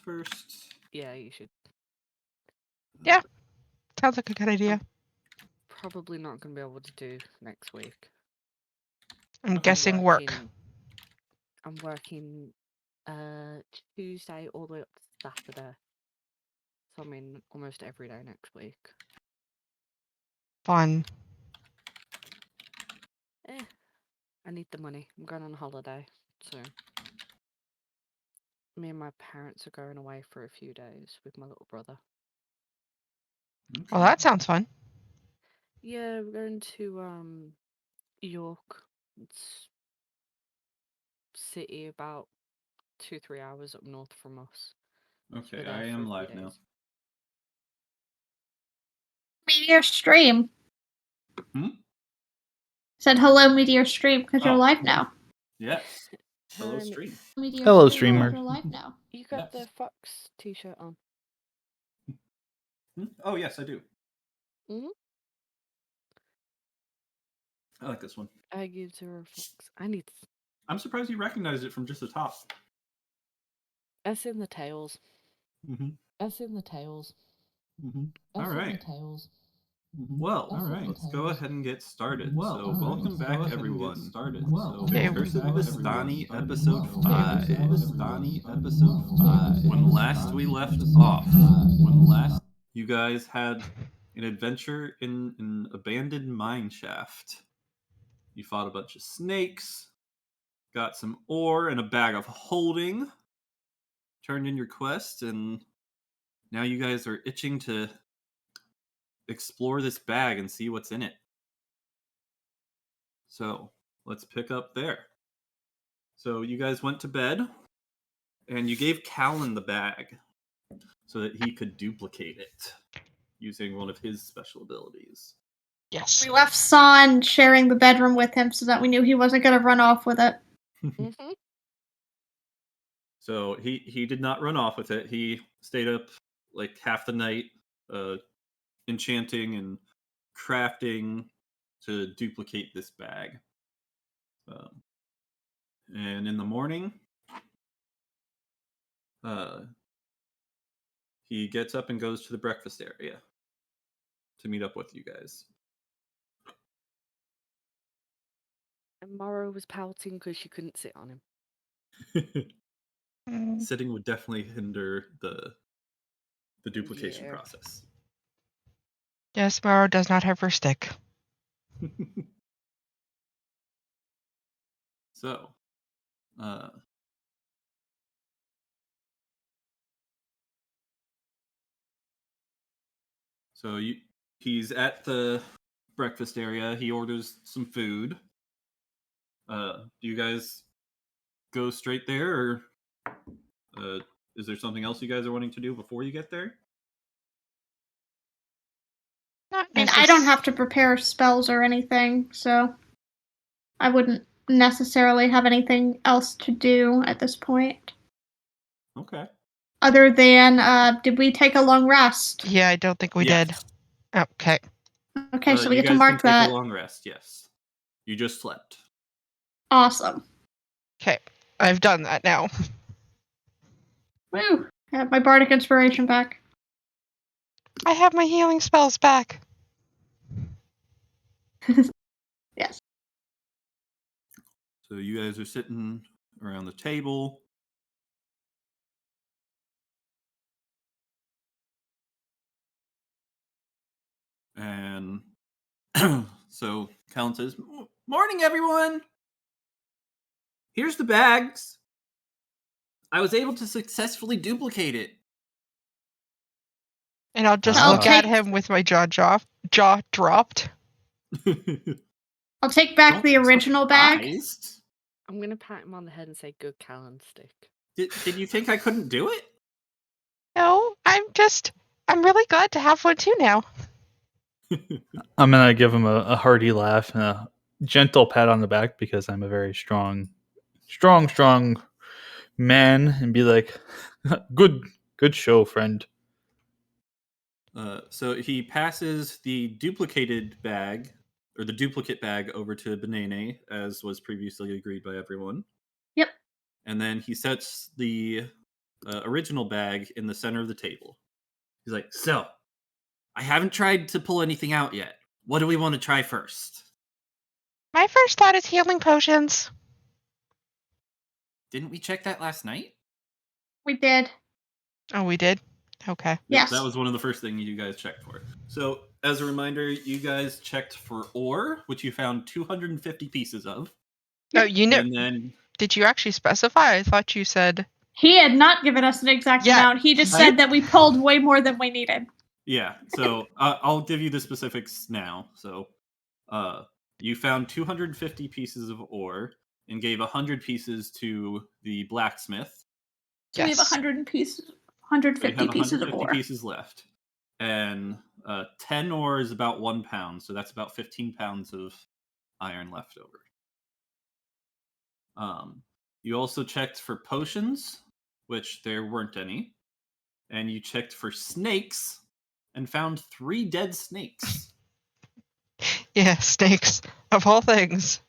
first? Yeah, you should. Yeah. Sounds like a good idea. Probably not going to be able to do next week. I'm guessing work. I'm working Tuesday all the way up to Saturday. So I mean almost every day next week. Fun. I need the money. I'm going on holiday, so me and my parents are going away for a few days with my little brother. Okay. Well, that sounds fun. Yeah, we're going to York. It's city about 2-3 hours up north from us. Okay, I am live now. Meteor stream. Said hello, Meteor stream, because you're live now. Yes. Hello, stream. Hello, streamer. You're live now. You got the Fox t-shirt on. Oh, yes, I do. Mm-hmm. I like this one. I give 0 Fox. I'm surprised you recognized it from just the top. That's in the tails. Mm-hmm. That's in the tails. Mm-hmm. All right. Tails. Well, let's go ahead and get started. Welcome back, everyone. Okay. Curse of Vistani, episode 5. When last we left off, you guys had an adventure in an abandoned mine shaft. You fought a bunch of snakes, got some ore and a bag of holding, turned in your quest, and now you guys are itching to explore this bag and see what's in it. So let's pick up there. So you guys went to bed, and you gave Callan the bag so that he could duplicate it using one of his special abilities. Yes. We left San sharing the bedroom with him so that we knew he wasn't going to run off with it. Mm-hmm. So he did not run off with it. He stayed up like half the night enchanting and crafting to duplicate this bag. And in the morning, he gets up and goes to the breakfast area to meet up with you guys. And Morrow was pouting because she couldn't sit on him. Sitting would definitely hinder the duplication process. Yes, Morrow does not have her stick. So, he's at the breakfast area. He orders some food. Do you guys go straight there, or is there something else you guys are wanting to do before you get there? I don't have to prepare spells or anything, so I wouldn't necessarily have anything else to do at this point. Okay. Other than, did we take a long rest? Yeah, I don't think we did. Okay. Okay, so we get to mark that. Take a long rest, yes. You just slept. Awesome. Okay, I've done that now. Woo! I have my bardic inspiration back. I have my healing spells back. Yes. So you guys are sitting around the table. And so Callan says, "Morning, everyone! Here's the bags. I was able to successfully duplicate it." And I'll just look at him with my jaw dropped. I'll take back the original bag. I'm going to pat him on the head and say, "Good Callan stick." Did you think I couldn't do it? No, I'm really glad to have one too now. I'm going to give him a hearty laugh and a gentle pat on the back because I'm a very strong man, and be like, good show, friend. So he passes the duplicated bag, or the duplicate bag, over to Benene, as was previously agreed by everyone. Yep. And then he sets the original bag in the center of the table. He's like, "So, I haven't tried to pull anything out yet. What do we want to try first?" My first thought is healing potions. Didn't we check that last night? We did. Oh, we did? Okay. Yep, Yes. that was one of the first things you guys checked for. So, as a reminder, you guys checked for ore, which you found 250 pieces of. Oh, you know. And then, Did you actually specify? I thought you said. He had not given us an exact Yeah. amount. He just said that we pulled way more than we needed. yeah, so I'll give you the specifics now. So, you found 250 pieces of ore and gave 100 pieces to the blacksmith. So we have Yes. 100 pieces, So you 150 have pieces of 150 ore. pieces left. And 10 ore is about 1 pound, so that's about 15 pounds of iron left over. You also checked for potions, which there weren't any. And you checked for snakes and found 3 dead snakes. Yeah, snakes. Of all things.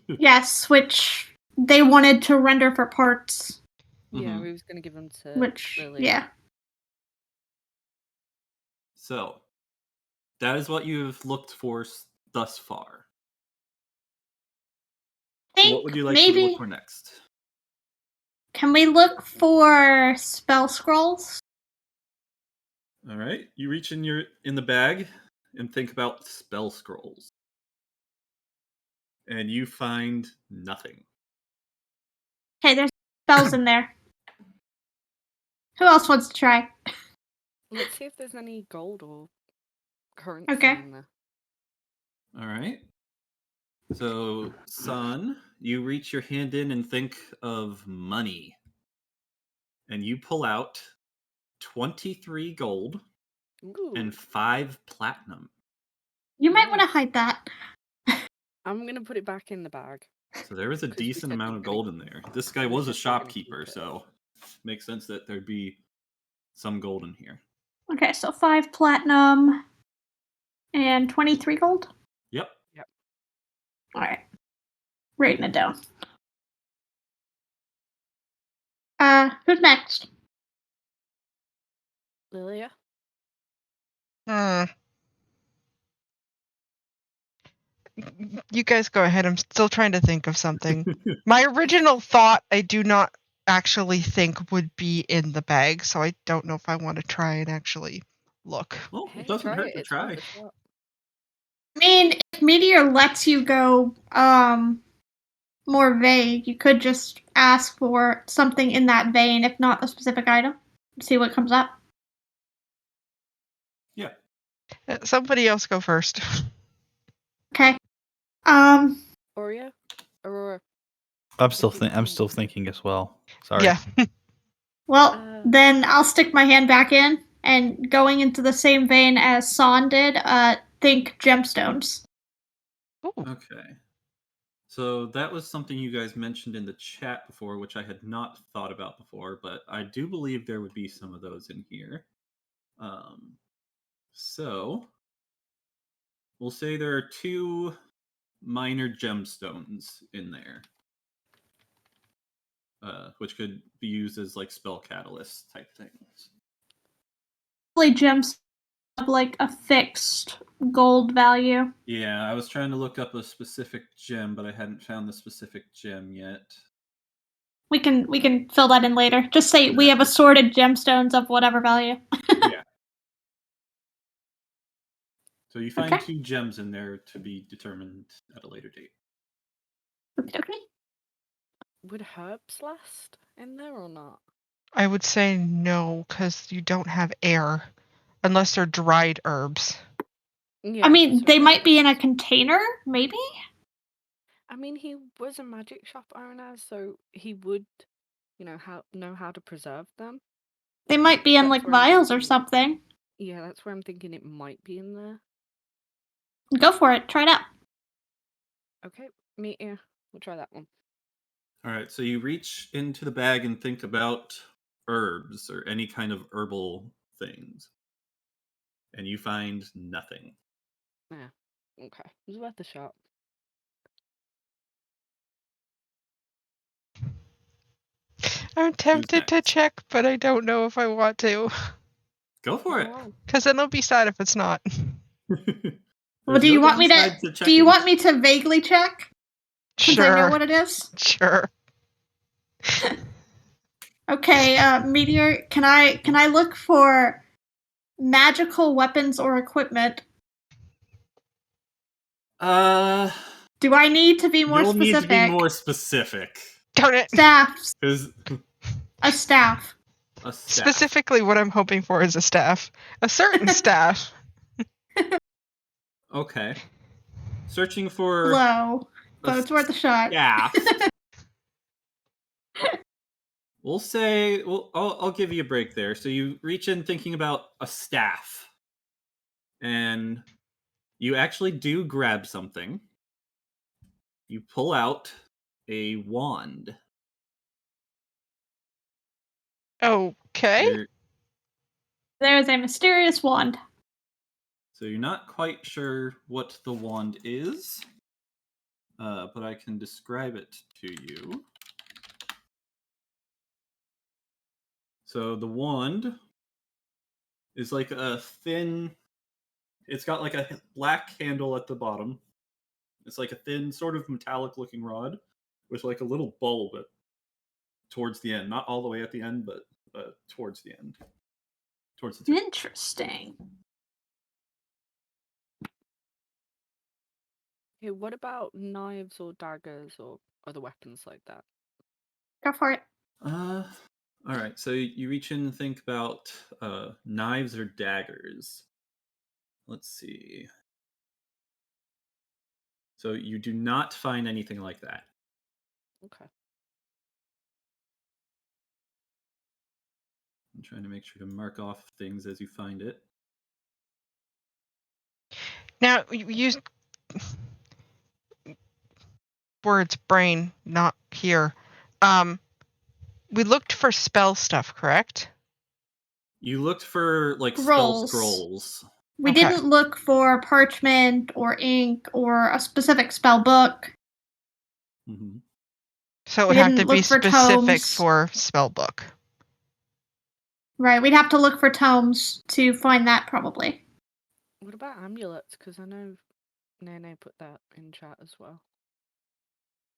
Yes, which they wanted to render for parts. Yeah, Mhm. we was gonna give them to Which, Lily. yeah. So, that is what you've looked for thus far. Think What would you like maybe to look for next? can we look for spell scrolls? All right, you reach in the bag and think about spell scrolls, and you find nothing. Okay, there's spells in there. Who else wants to try? Let's see if there's any gold or currency Okay. in there. All right. So, son, you reach your hand in and think of money, and you pull out 23 gold Ooh, and 5 platinum. You might want to Nice. hide that. I'm gonna put it back in the bag. So there is a 'Cause we decent said amount we're of gonna- gold in there. This guy we was a said we're gonna keep shopkeeper, it. so makes sense that there'd be some gold in here. Okay, so 5 platinum and 23 gold. Yep. All right. Writing it down. Who's next? Lilia? Hmm. You guys go ahead. I'm still trying to think of something. My original thought, I do not actually think would be in the bag, so I don't know if I want to try and actually look. Well, Hey, it doesn't hurt to It's worth try. a shot. I mean, if Meteor lets you go more vague, you could just ask for something in that vein, if not a specific item. See what comes up. Yeah. Somebody else go first. Okay. Oreo? Aurora. I'm still thinking as well. Sorry. Yeah. Well, then I'll stick my hand back in, and going into the same vein as Son did, think gemstones. Ooh. Okay. So that was something you guys mentioned in the chat before, which I had not thought about before, but I do believe there would be some of those in here. So we'll say there are 2 minor gemstones in there, which could be used as like spell catalyst type things. Really, gems have like a fixed gold value. Yeah, I was trying to look up a specific gem, but I hadn't found the specific gem yet. We can fill that in later. Just say we have assorted gemstones of whatever value. Yeah. So you find Okay. 2 gems in there to be determined at a later date. Okay. Would herbs last in there or not? I would say no, because you don't have air. Unless they're dried herbs. Yeah, I mean, so they might be in a herbs. container, maybe? I mean, he was a magic shop owner, so he would, know how to preserve them. They might be in That's like where I'm vials or thinking- something. Yeah, that's where I'm thinking it might be in there. Go for it. Try it out. Okay, Meteor. We'll try that one. All right, so you reach into the bag and think about herbs or any kind of herbal things, and you find nothing. Yeah. Okay. It was worth a shot. I'm tempted to next? check, but I don't know if I want to. Go for it. Oh, Because then I'll be sad if it's not. Well, There's do you no want me to? downside Do you checking. want me to vaguely check? Since I know Sure. what it is. Sure. Okay, Meteor. Can I look for magical weapons or equipment? Do I need to be more You'll specific? need to be more specific. Darn it. Staffs. Because A staff. a staff. Specifically, what I'm hoping for is a staff. A certain staff. Okay. Searching for Low, but a it's worth a shot. staff. We'll say, I'll give you a break there. So you reach in thinking about a staff, and you actually do grab something. You pull out a wand. Okay. There's a mysterious wand. So you're not quite sure what the wand is, but I can describe it to you. So the wand is like a thin, it's got like a black handle at the bottom. It's like a thin, sort of metallic looking rod with like a little bulb towards the end. Not all the way at the end, but towards the end. Towards the tip. Interesting. okay. What about knives or daggers or other weapons like that? Go for it. All right. So you reach in and think about knives or daggers. Let's see. So you do not find anything like that. Okay. I'm trying to make sure to mark off things as you find it. Now, you use words brain, not here. We looked for spell stuff, correct? You looked for like Scrolls. spell scrolls. We Okay. didn't look for parchment or ink or a specific spell book. Mm-hmm. So it We would have didn't to be look for specific tomes. for spell book. Right, we'd have to look for tomes to find that probably. What about amulets? Because I know Nene put that in chat as well.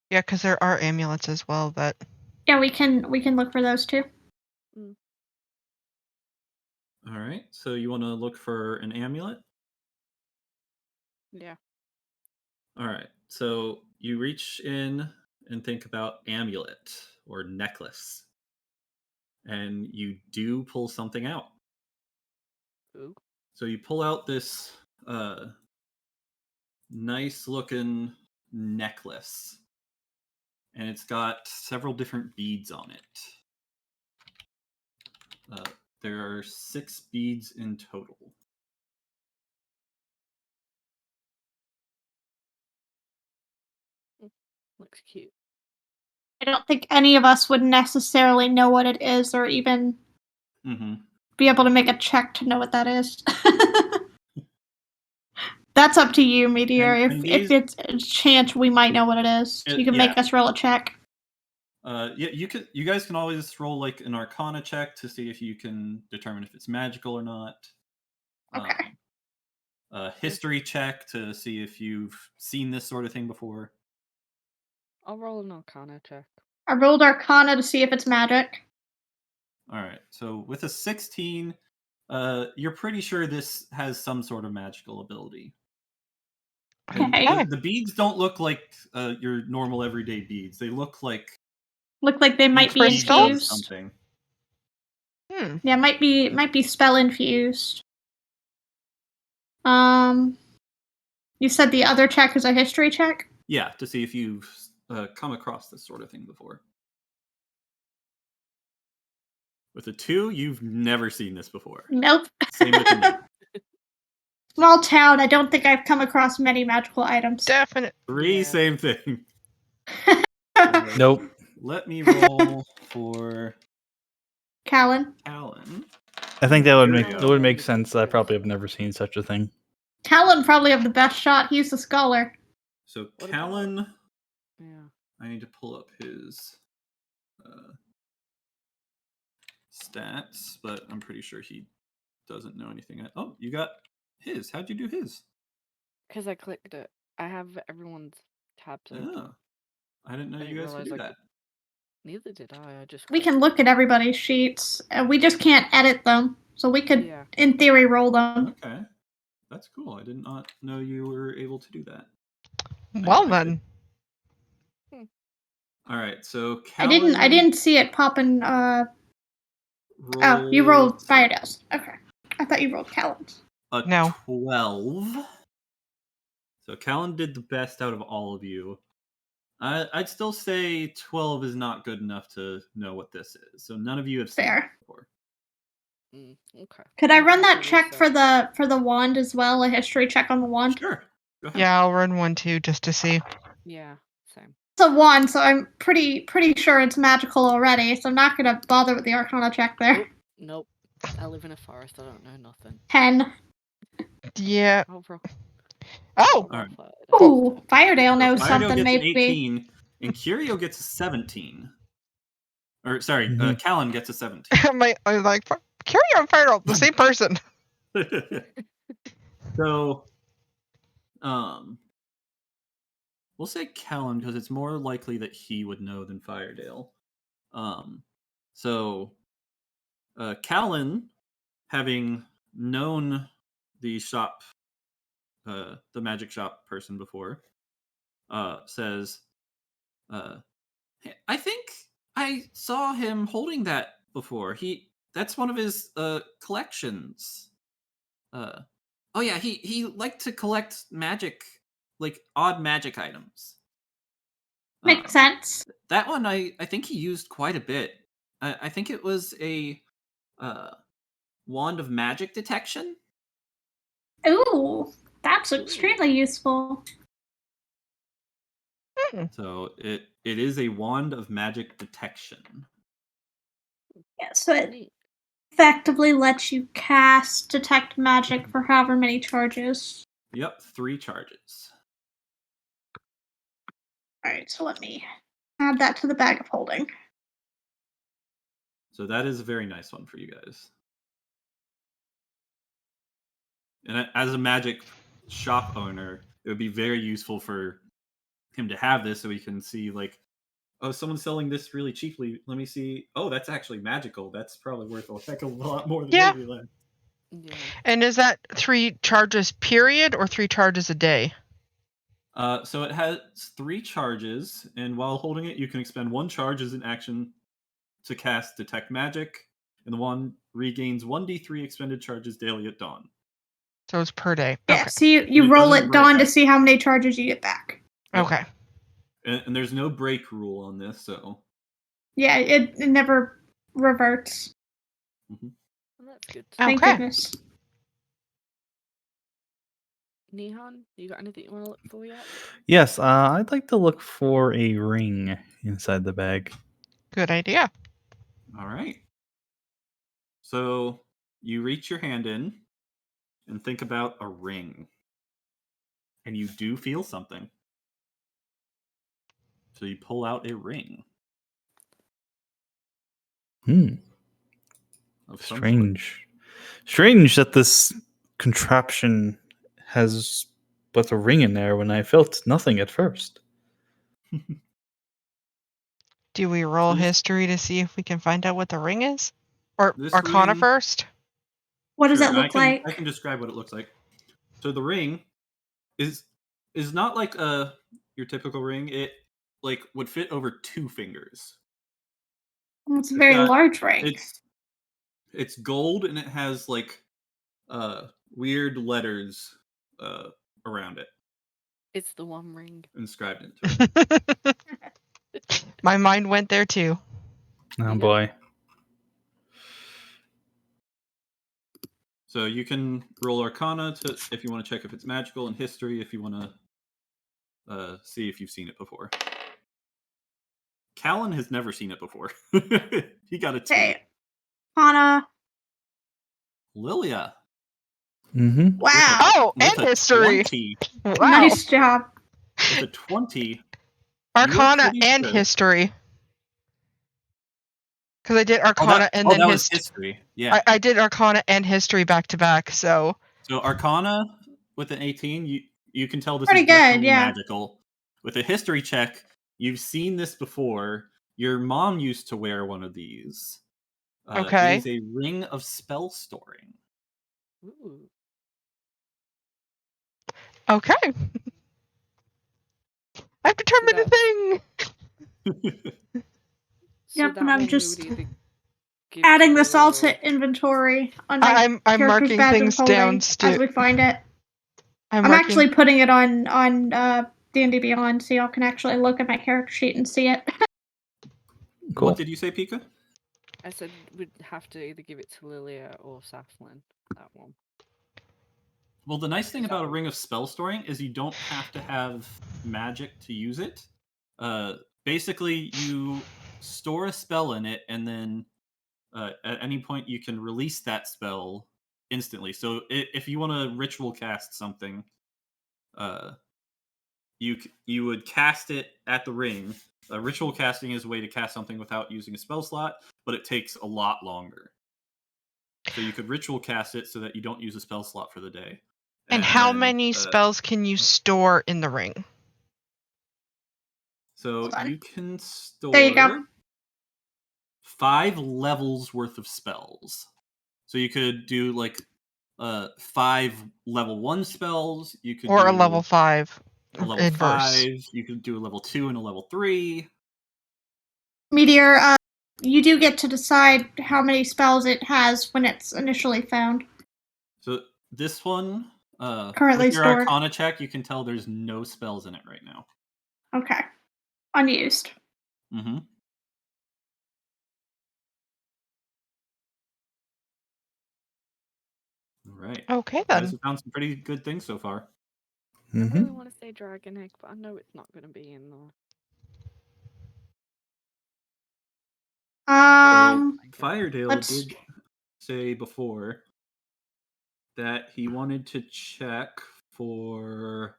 Yeah, because there are amulets as well that. Yeah, we can look for those too. All right. So you want to look for an amulet? Yeah. All right. So you reach in and think about amulet or necklace. And you do pull something out. Ooh. So you pull out this nice looking necklace. And it's got several different beads on it. There are 6 beads in total. Looks cute. I don't think any of us would necessarily know what it is or even be able to make a check to know what that is. That's up to you, Meteor. If it's a chance we might know what it is, you can make us roll a check. Yeah, you guys can always roll like an Arcana check to see if you can determine if it's magical or not. Okay. A history check to see if you've seen this sort of thing before. I'll roll an Arcana check. I rolled Arcana to see if it's magic. All right. So with a 16, you're pretty sure this has some sort of magical ability. Okay. And the beads don't look like your normal everyday beads. They look like they might be beads of infused. something. Yeah, might be spell infused. You said the other check is a history check? Yeah, to see if you've come across this sort of thing before. With a 2, you've never seen this before. Nope. Same with a Small town, I don't think I've come across many magical items. Definite. 3, Yeah. same thing. Nope. Let me roll for Callan. Callan. I think that would Here we make go. it would make sense. I probably have never seen such a thing. Callan probably have the best shot. He's the scholar. So What Callan, Yeah. I need to pull up his stats, but I'm pretty sure he doesn't know anything. Oh, you got his. How'd you do his? Because I clicked it. I have everyone's tabs open. Oh, I didn't know I you didn't guys could realize do I that. Neither did I. I just. We can clicked look it. at everybody's sheets. We just can't edit them. So we could, Yeah. in theory, roll them. Okay, that's cool. I did not know you were able to do that. Well I then. All right, so I Callan didn't see it popping. Oh, you rolled Firedale's. Okay. I thought you rolled Callan's. a No. 12. So Callan did the best out of all of you. I'd still say 12 is not good enough to know what this is. So none of you have seen Fair. it before. Okay. Could I Might run have that to check reset. for the wand as well? A history check on the wand. Sure. Go ahead. Yeah, I'll run one too just to see. Yeah. Same. It's a wand, so I'm pretty sure it's magical already. So I'm not gonna bother with the Arcana check there. Oh, nope. I live in a forest. I don't know nothing. 10. Yeah. Oh, bro. Oh! All right. Ooh, Firedale So knows Firedale something, gets an maybe. 18, and Curio gets a 17. Or, sorry, Mhm. Callan gets a 17. I'm like, carry on Firedale, the same person. So, we'll say Callan because it's more likely that he would know than Firedale. So, Callan, having known the shop, the magic shop person before, says, "Hey, I think I saw him holding that before. That's one of his collections. Oh yeah, he liked to collect magic, like odd magic items. Makes sense. That one I think he used quite a bit. I think it was a wand of magic detection. Ooh, that's extremely useful. So it is a wand of magic detection. Yeah, so it Neat. effectively lets you cast detect magic for however many charges. Yep, 3 charges. Alright, so let me add that to the bag of holding. So that is a very nice one for you guys. And as a magic shop owner, it would be very useful for him to have this so he can see, like, oh, someone's selling this really cheaply. Let me see. Oh, that's actually magical. That's probably worth a heck of a lot more than Yeah. Lily. Yeah. And is that 3 charges period or 3 charges a day? So it has 3 charges, and while holding it, you can expend 1 charge as an action to cast Detect Magic, and the one regains 1d3 expended charges daily at dawn. So it's per day. Yeah, Okay. so you And it roll doesn't it dawn to break. see how many charges you get back. Yep. Okay. And there's no break rule on this, so. Yeah, it never reverts. Well, that's good. Thank Okay. goodness. Nihan, you got anything you want to look for yet? Yes, I'd like to look for a ring inside the bag. Good idea. All right. So you reach your hand in and think about a ring. And you do feel something. So you pull out a ring Hmm. of some sort. Strange. Strange that this contraption has but a ring in there when I felt nothing at first. Do we roll This- history to see if we can find out what the ring is? Or This Arcana ring- first? What does Sure, that and look like? I can describe what it looks like. So the ring is not like your typical ring. It like would fit over 2 fingers. It's a very got- large ring. It's gold and it has like weird letters around it It's the one ring. inscribed into it. My mind went there too. Oh Yep. boy. So you can roll Arcana if you want to check if it's magical, and history if you want to see if you've seen it before. Callan has never seen it before. He got a 2. Okay. Hana. Lilia. Mm-hmm. Wow. Oh, With and a history. 20, Wow. Nice job. with a 20, Arcana pretty and sure. history. Because I did Arcana and then that was history. Yeah. I did Arcana and History back to back, so... So Arcana with an 18, you can tell this Pretty is good, definitely yeah. magical. With a history check, you've seen this before. Your mom used to wear one of these. Okay. It is a ring of spell storing. Ooh. Okay. I've determined a thing! So Yep, that and I'm one we just would either give adding to this all Lily or- to inventory on my I'm character's marking badge things of holding down, as we find it. I'm marking... actually putting it on D&D Beyond so y'all can actually look at my character sheet and see it. Cool. What did you say, Pika? I said we'd have to either give it to Lilia or Saflin. That one. Well, the nice thing Is that about a what- ring of spell storing is you don't have to have magic to use it. Basically, you store a spell in it, and then at any point you can release that spell instantly. So if you want to ritual cast something, you would cast it at the ring. Ritual casting is a way to cast something without using a spell slot, but it takes a lot longer. So you could ritual cast it so that you don't use a spell slot for the day. And how then, many spells can you store in the ring? So Hold on. you can store There you go. 5 levels worth of spells. So you could do like 5 level 1 spells. You could Or do a level 5 a level inverse. 5. You could do a level 2 and a level 3. Meteor, you do get to decide how many spells it has when it's initially found. So this one, Currently with your stored. Arcana check, you can tell there's no spells in it right now. Okay. Unused. Mm-hmm. All right. Okay, You then. guys have found some pretty good things so far. I really Mm-hmm. want to say Dragon Egg, but I know it's not going to be in there. Firedale let's- did say before that he wanted to check for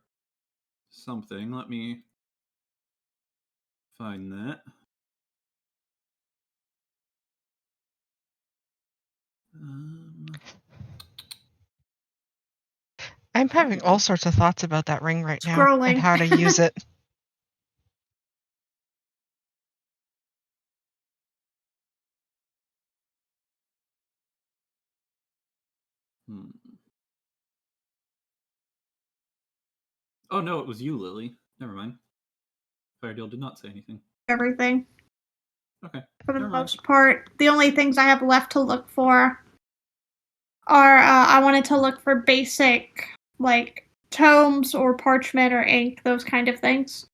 something. Let me find that. I'm having all sorts of thoughts about that ring right now Scrolling. and how to use it. Oh no, it was you, Lily. Never mind. Firedale did not say anything. Everything. Okay. For the Never mind. most part. The only things I have left to look for are I wanted to look for basic, like, tomes or parchment or ink, those kind of things.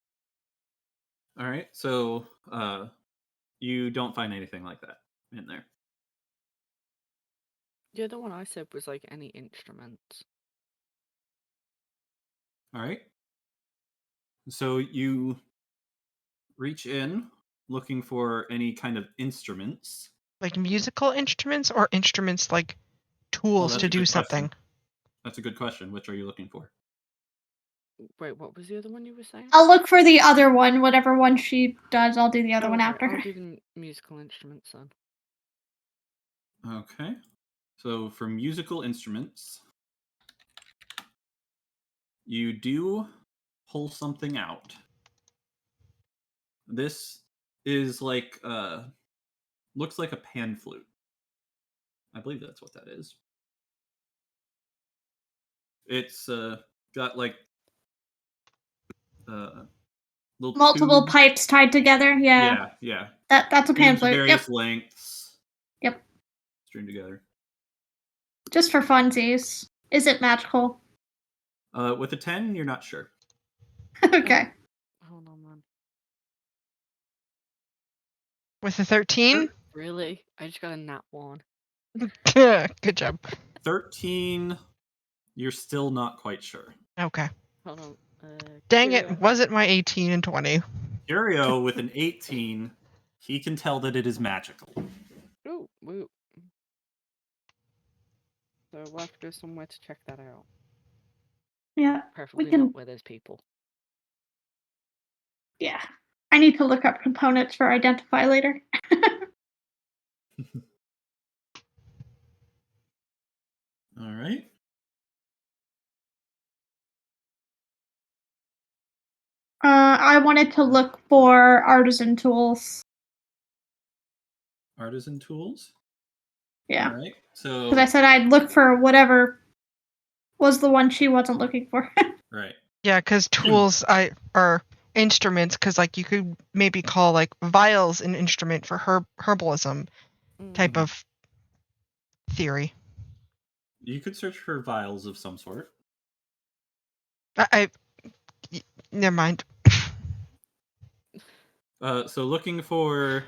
All right. So you don't find anything like that in there. The other one I said was like any instruments. All right. So you reach in looking for any kind of instruments. Like musical instruments or instruments like tools that's to a do good something? question. That's a good question. Which are you looking for? Wait, what was the other one you were saying? I'll look for the other one. Whatever one she does, I'll do the other one Okay, after her. I'll do the musical instruments then. Okay. So for musical instruments, you do pull something out. This is like looks like a pan flute. I believe that's what that is. It's got like little Multiple tubes. pipes tied together. Yeah. Yeah. That's a pan Tubes of flute. Yep. various lengths. Yep. String together. Just for funsies. Is it magical? With a 10, you're not sure. Okay. Hold on, man. With a 13? Really? I just got a nat 1. Good job. 13, you're still not quite sure. Okay. Hold on. Dang Curio. it, was it my 18 and 20? Curio with an 18, he can tell that it is magical. Ooh, woo. So we'll have to go somewhere to check that out. Yeah. Preferably can- not where there's people. Yeah. I need to look up components for identify later. All right. I wanted to look for artisan tools. Artisan tools. Yeah. All right. So Because I said I'd look for whatever was the one she wasn't looking for. right. Yeah, because tools are instruments. Because like you could maybe call like vials an instrument for herbalism type Mhm. of theory. You could search for vials of some sort. Never mind. So looking for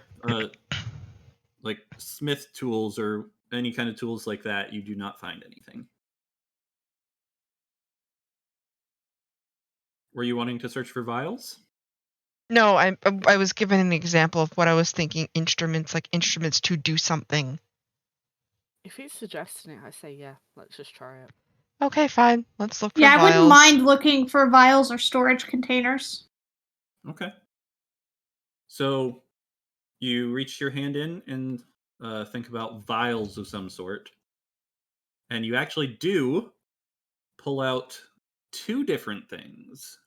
like smith tools or any kind of tools like that, you do not find anything. Were you wanting to search for vials? No, I was given an example of what I was thinking. Instruments, like instruments to do something. If he's suggesting it, I say yeah. Let's just try it. Okay, fine. Let's look for Yeah, I vials. wouldn't mind looking for vials or storage containers. Okay. So you reach your hand in and think about vials of some sort. And you actually do pull out two different things.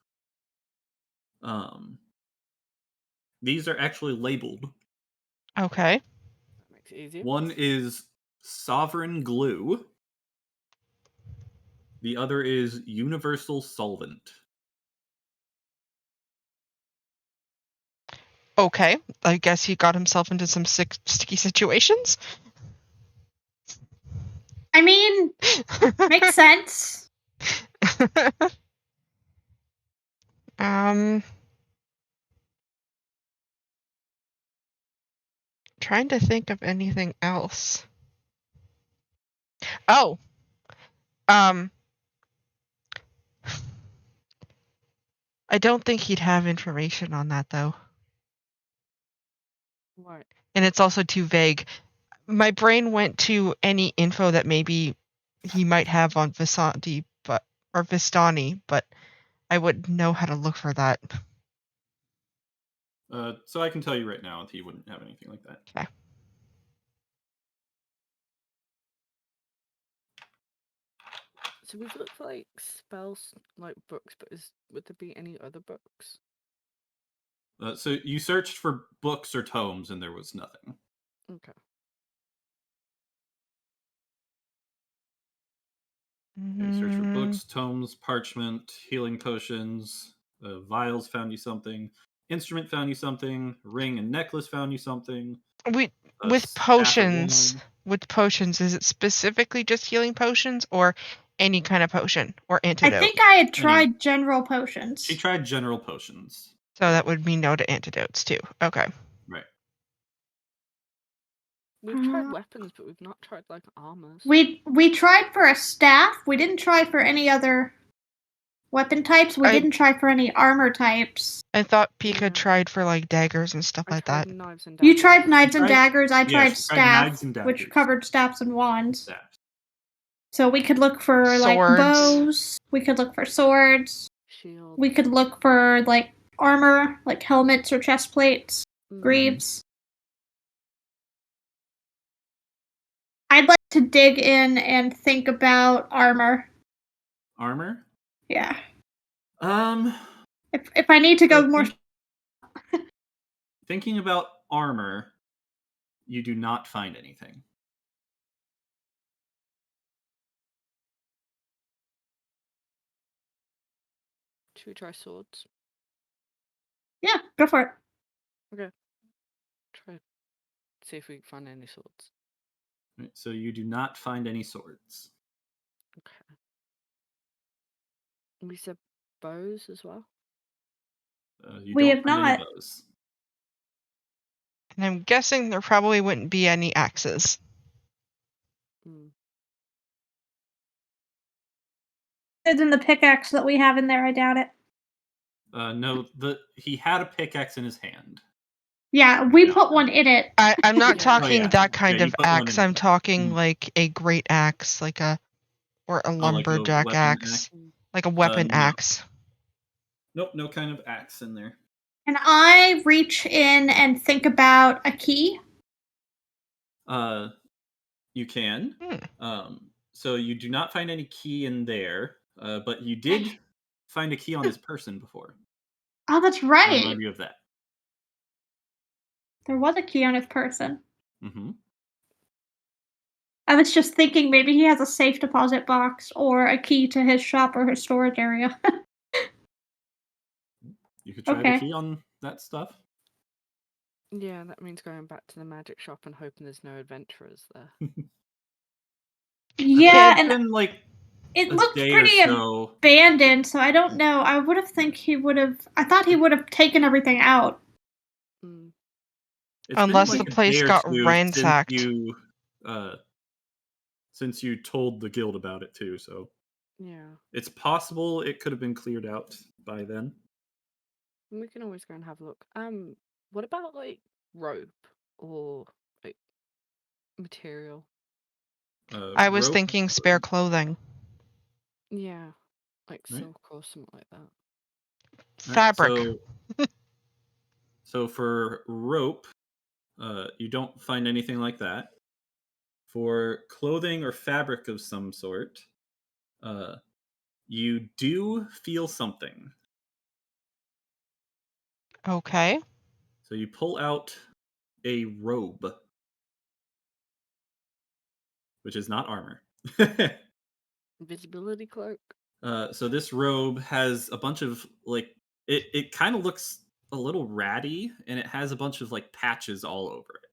These are actually labeled. Okay. That makes it easier. One is sovereign glue. The other is universal solvent. Okay. I guess he got himself into some sticky situations. I mean, makes sense. Trying to think of anything else. Oh. I don't think he'd have information on that though. Right. And it's also too vague. My brain went to any info that maybe he might have on Vistani, but I wouldn't know how to look for that. So I can tell you right now that he wouldn't have anything like that. Okay. So we've looked for like spells, like books, but would there be any other books? So you searched for books or tomes, and there was nothing. Okay. Okay, search for books, tomes, parchment, healing potions, vials found you something, instrument found you something, ring and necklace found you something. With Staff of potions, is it specifically just healing potions or any kind of potion or antidote? I think I had tried general potions. She tried general potions. So that would mean no to antidotes too. Okay. Right. We've tried weapons, but we've not tried like armors. We tried for a staff. We didn't try for any other weapon types. We didn't try for any armor types. I thought Pika tried for like daggers and stuff like that. Knives and daggers. You tried knives and daggers. I tried she tried knives staff, and which daggers. covered staffs and wands. Staffs. So we could look for like Swords. bows. We could look for swords. Shield. We could look for like armor, like helmets or chest plates, greaves. I'd like to dig in and think about armor. Armor? Yeah. If I need to go more. Thinking about armor, you do not find anything. Should we try swords? Yeah, go for it. Okay. Try. See if we can find any swords. Right, so you do not find any swords. Okay. We said bows as well. We don't have find any not. bows. And I'm guessing there probably wouldn't be any axes. It's in the pickaxe that we have in there. I doubt it. No, he had a pickaxe in his hand. Yeah, we put one in it. I'm not talking that Yeah, kind you of put one axe. in I'm it. talking like a great axe, or a lumberjack weapon axe, like a weapon No. axe. Nope, no kind of axe in there. And I reach in and think about a key. You can. Hmm. So you do not find any key in there, but you did find a key on his person before. Oh, that's I'll right. remind you of that. There was a key on his person. Mm-hmm. I was just thinking maybe he has a safe deposit box or a key to his shop or his storage area. You could try the Okay. key on that stuff. Yeah, that means going back to the magic shop and hoping there's no adventurers there. Yeah, It's and been like it a looked day pretty or so. abandoned, so I don't know. I would have think he would have. I thought he would have taken everything out. Mm. It's been Unless like the a place day or got two ransacked. since you told the guild about it too. So Yeah. it's possible it could have been cleared out by then. We can always go and have a look. What about like rope or like material? I was Rope, thinking spare clothing. Yeah, like Right. silk or something like that. Right, Fabric. so for rope, you don't find anything like that. For clothing or fabric of some sort, you do feel something. Okay. So you pull out a robe, which is not armor. Invisibility cloak. So this robe has a bunch of like it kind of looks a little ratty, and it has a bunch of like patches all over it.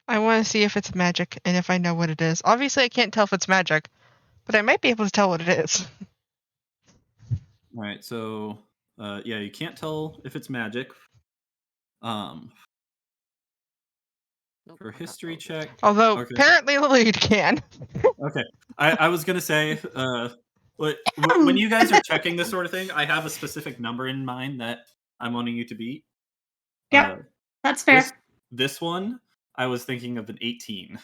I want to see if it's magic and if I know what it is. Obviously, I can't tell if it's magic, but I might be able to tell what it is. All right, so yeah, you can't tell if it's magic. Nope, For I can't history tell this. check. Although Okay. apparently the lead can. Okay, I was gonna say, when you guys are checking this sort of thing, I have a specific number in mind that I'm wanting you to beat. Yep, that's fair. This one, I was thinking of an 18.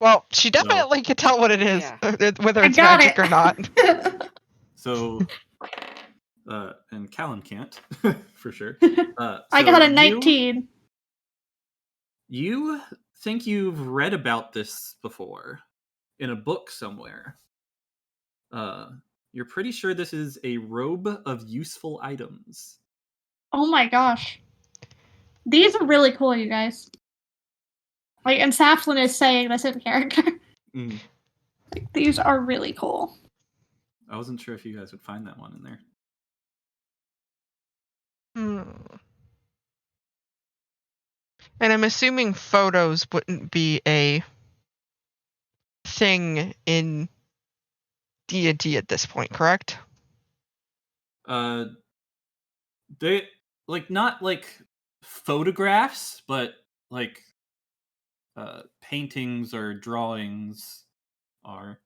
Well, she definitely can tell what it is, Yeah. whether I it's got magic it. or not. So, and Callan can't for sure. I So got a 19. You think you've read about this before in a book somewhere. You're pretty sure this is a robe of useful items. Oh my gosh. These are really cool, you guys. Like, and Saflin is saying this in character. Mm. Like, these are really cool. I wasn't sure if you guys would find that one in there. And I'm assuming photos wouldn't be a thing in D&D at this point, correct? They like not like photographs, but like paintings or drawings are.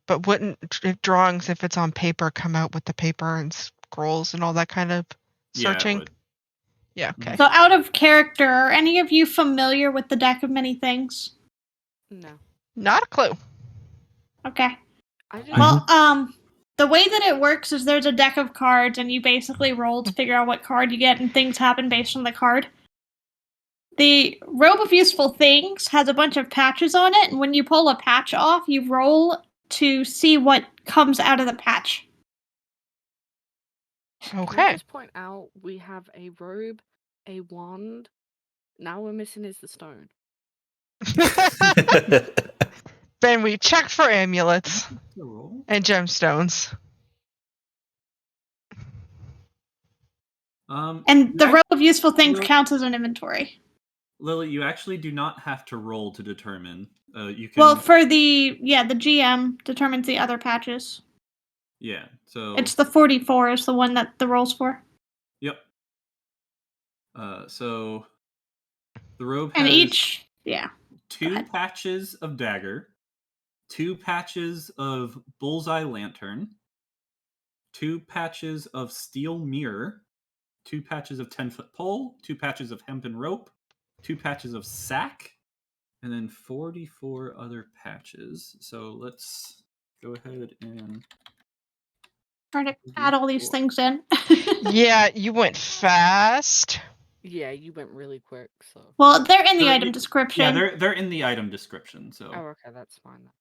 But wouldn't drawings, if it's on paper, come out with the paper and scrolls and all that kind of searching? Yeah, it would. Yeah, okay. So, out of character, are any of you familiar with the deck of many things? No. Not a clue. Okay. I just Well, the way that it works is there's a deck of cards, and you basically roll to figure out what card you get, and things happen based on the card. The Robe of Useful Things has a bunch of patches on it, and when you pull a patch off, you roll to see what comes out of the patch. Can I Okay. just point out we have a robe, a wand. Now we're missing is the stone. Then we checked for amulets Roll. and gemstones. And the Robe of Useful Things counts as an inventory. Lily, you actually do not have to roll to determine. You can. Well, for the GM determines the other patches. Yeah, so It's the 44 is the one that the roll's for. Yep. So the robe And has each, yeah. 2 patches of dagger, 2 patches of bullseye lantern, 2 patches of steel mirror, 2 patches of 10-foot pole, 2 patches of hempen rope, 2 patches of sack, and then 44 other patches. So let's go ahead and Trying to add all these things in. Yeah, you went fast. Yeah, you went really quick, so. Well, they're in the So, item description. Yeah, they're in the item description. So. Oh, okay, that's fine. Then.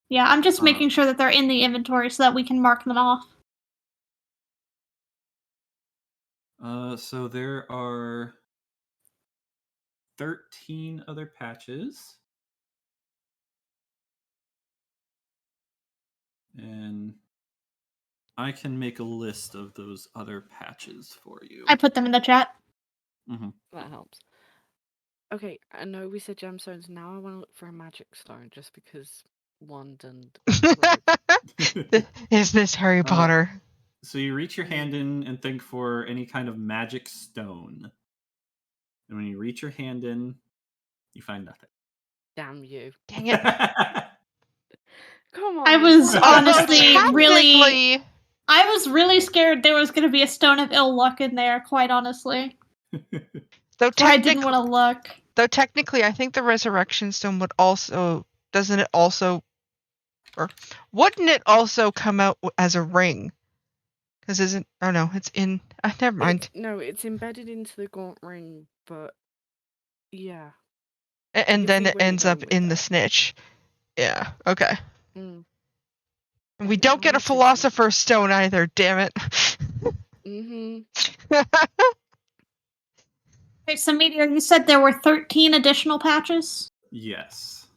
Yeah, I'm just making sure that they're in the inventory so that we can mark them off. So there are 13 other patches. And I can make a list of those other patches for you. I put them in the chat. Mm-hmm. That helps. Okay, I know we said gemstones. Now I want to look for a magic stone just because wand and. Is this Harry Potter? So you reach your hand in and think for any kind of magic stone. And when you reach your hand in, you find nothing. Damn you. Dang it. Come on. I was honestly Technically- I was really scared there was going to be a stone of ill luck in there, quite honestly. Though So I didn't want to look. Though technically, I think the resurrection stone would also wouldn't it also come out as a ring? Because it's in. Never mind. It's embedded into the gaunt ring, but yeah. And then it ends up in the snitch. Yeah. Okay. Mm. And we don't get a philosopher's stone either. Damn it. Mm-hmm. Okay, so Meteor, you said there were 13 additional patches? Yes.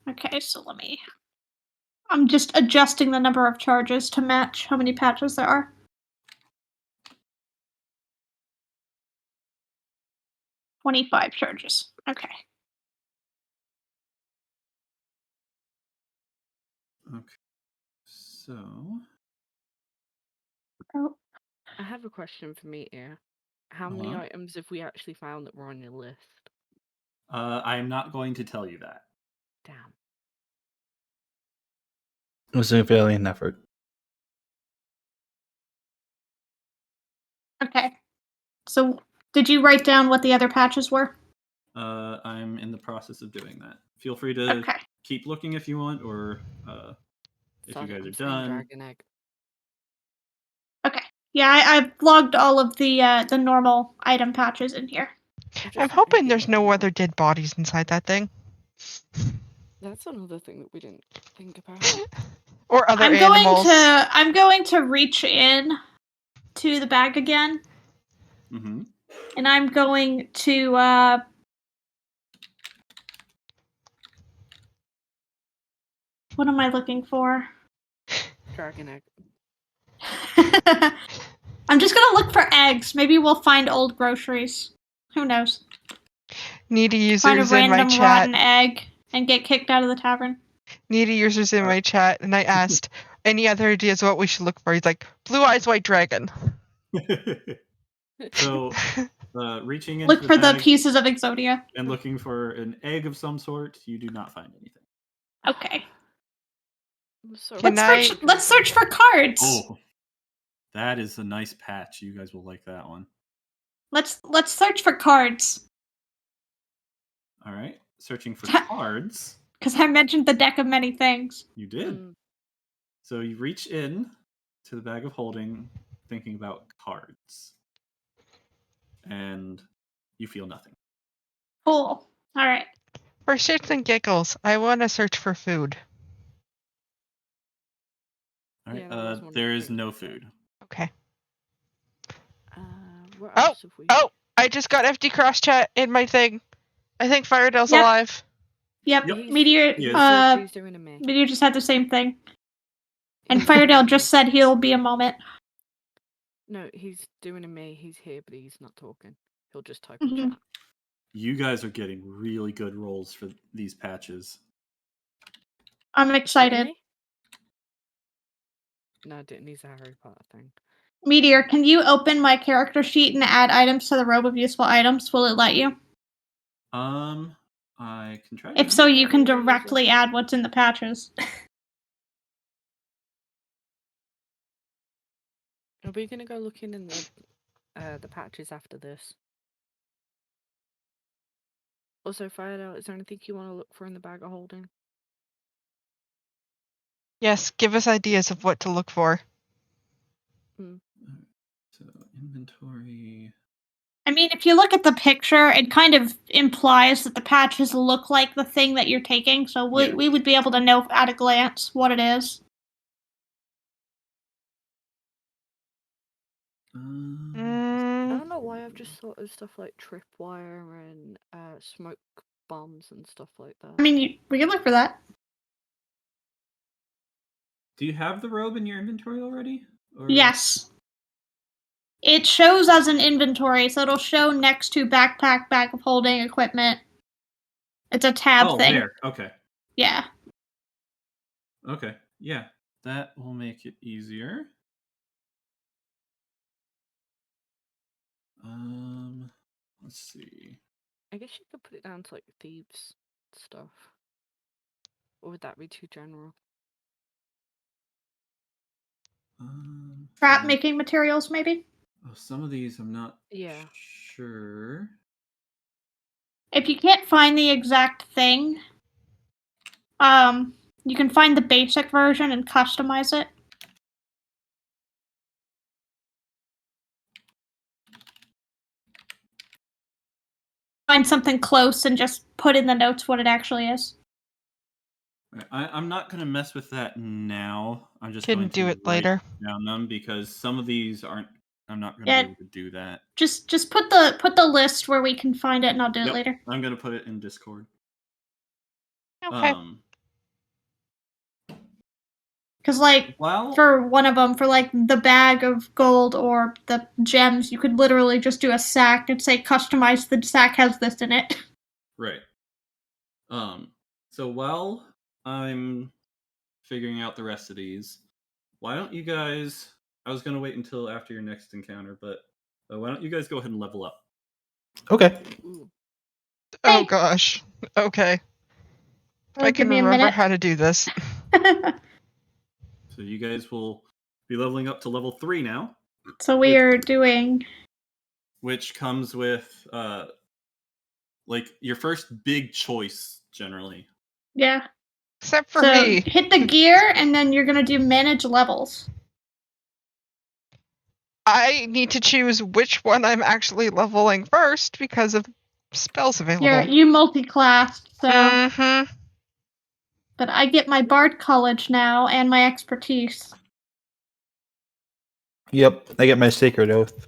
Okay, so I'm just adjusting the number of charges to match how many patches there are. $25 charges. Okay. Okay. So. Oh. I have a question for Meteor. How many items have we actually found that were on your list? I am not going to tell you that. Damn. It was a valiant effort. Okay. So, did you write down what the other patches were? I'm in the process of doing that. Feel free to keep looking if you want, or if you guys are done. Dragon egg. Okay. Yeah, I've logged all of the normal item patches in here. I'm hoping there's no other dead bodies inside that thing. That's another thing that we didn't think about. Or other animals. I'm going to reach in to the bag again. Mm-hmm. And I'm going to what am I looking for? Dragon egg. I'm just gonna look for eggs. Maybe we'll find old groceries. Who knows? Needy users find a in my random chat. rotten egg and get kicked out of the tavern. Needy users in my chat, and I asked any other ideas what we should look for. He's like, blue eyes white dragon. So reaching into Look for the pieces of Exodia. And looking for an egg of some sort, you do not find anything. Okay. So let's search for cards. Oh, that is a nice patch. You guys will like that one. Let's search for cards. All right, searching for cards. Because I mentioned the deck of many things. You did. So you reach in to the bag of holding, thinking about cards, and you feel nothing. Cool. All right. For shits and giggles, I want to search for food. All right. There is no food. Okay. What else have we... I just got FD cross chat in my thing. I think Firedale's alive. Yep. Meteor. Meteor just had the same thing. And Firedale just said he'll be a moment. No, he's doing a me. He's here, but he's not talking. He'll just type in chat. You guys are getting really good rolls for these patches. I'm excited. No, didn't use a Harry Potter thing. Meteor, can you open my character sheet and add items to the robe of useful items? Will it let you? I can try. If so, you can directly add what's in the patches. Are we gonna go looking in the patches after this? Also, Firedale, is there anything you want to look for in the bag of holding? Yes, give us ideas of what to look for. So inventory. I mean, if you look at the picture, it kind of implies that the patches look like the thing that you're taking, so Yeah. we would be able to know at a glance what it is. I Mm, don't know why I've just thought of stuff like tripwire and smoke bombs and stuff like that. I mean, we can look for that. Do you have the robe in your inventory already? Or... Yes. It shows as an inventory, so it'll show next to backpack, bag of holding, equipment. It's a tab thing. There. Okay. Yeah. Okay. Yeah. That will make it easier. Let's see. I guess you could put it down to like thieves stuff. Or would that be too general? Trap making materials, maybe? Oh, some of these I'm not Yeah. sure. If you can't find the exact thing, you can find the basic version and customize it. Find something close and just put in the notes what it actually is. I'm not going to mess with that now. I'm just Can going do to it write later. down them because some of these aren't. I'm not going to Yeah. be able to do that. Just put the list where we can find it, and I'll do it Yep, later. I'm going to put it in Discord. Okay. Because, like, Well, for one of them, for like the bag of gold or the gems, you could literally just do a sack and say customize the sack has this in it. right. So while I'm figuring out the rest of these, why don't you guys? I was going to wait until after your next encounter, but why don't you guys go ahead and level up? Okay. Ooh. Oh Hey. gosh. Okay. If I Give can me a remember minute. how to do this. So you guys will be leveling up to level 3 now, So we are doing. which comes with like your first big choice generally. Yeah. Except for So me. hit the gear, and then you're gonna do manage levels. I need to choose which one I'm actually leveling first because of spells available. You multi-classed, so. Mm-hmm. But I get my Bard College now and my expertise. Yep. I get my sacred oath.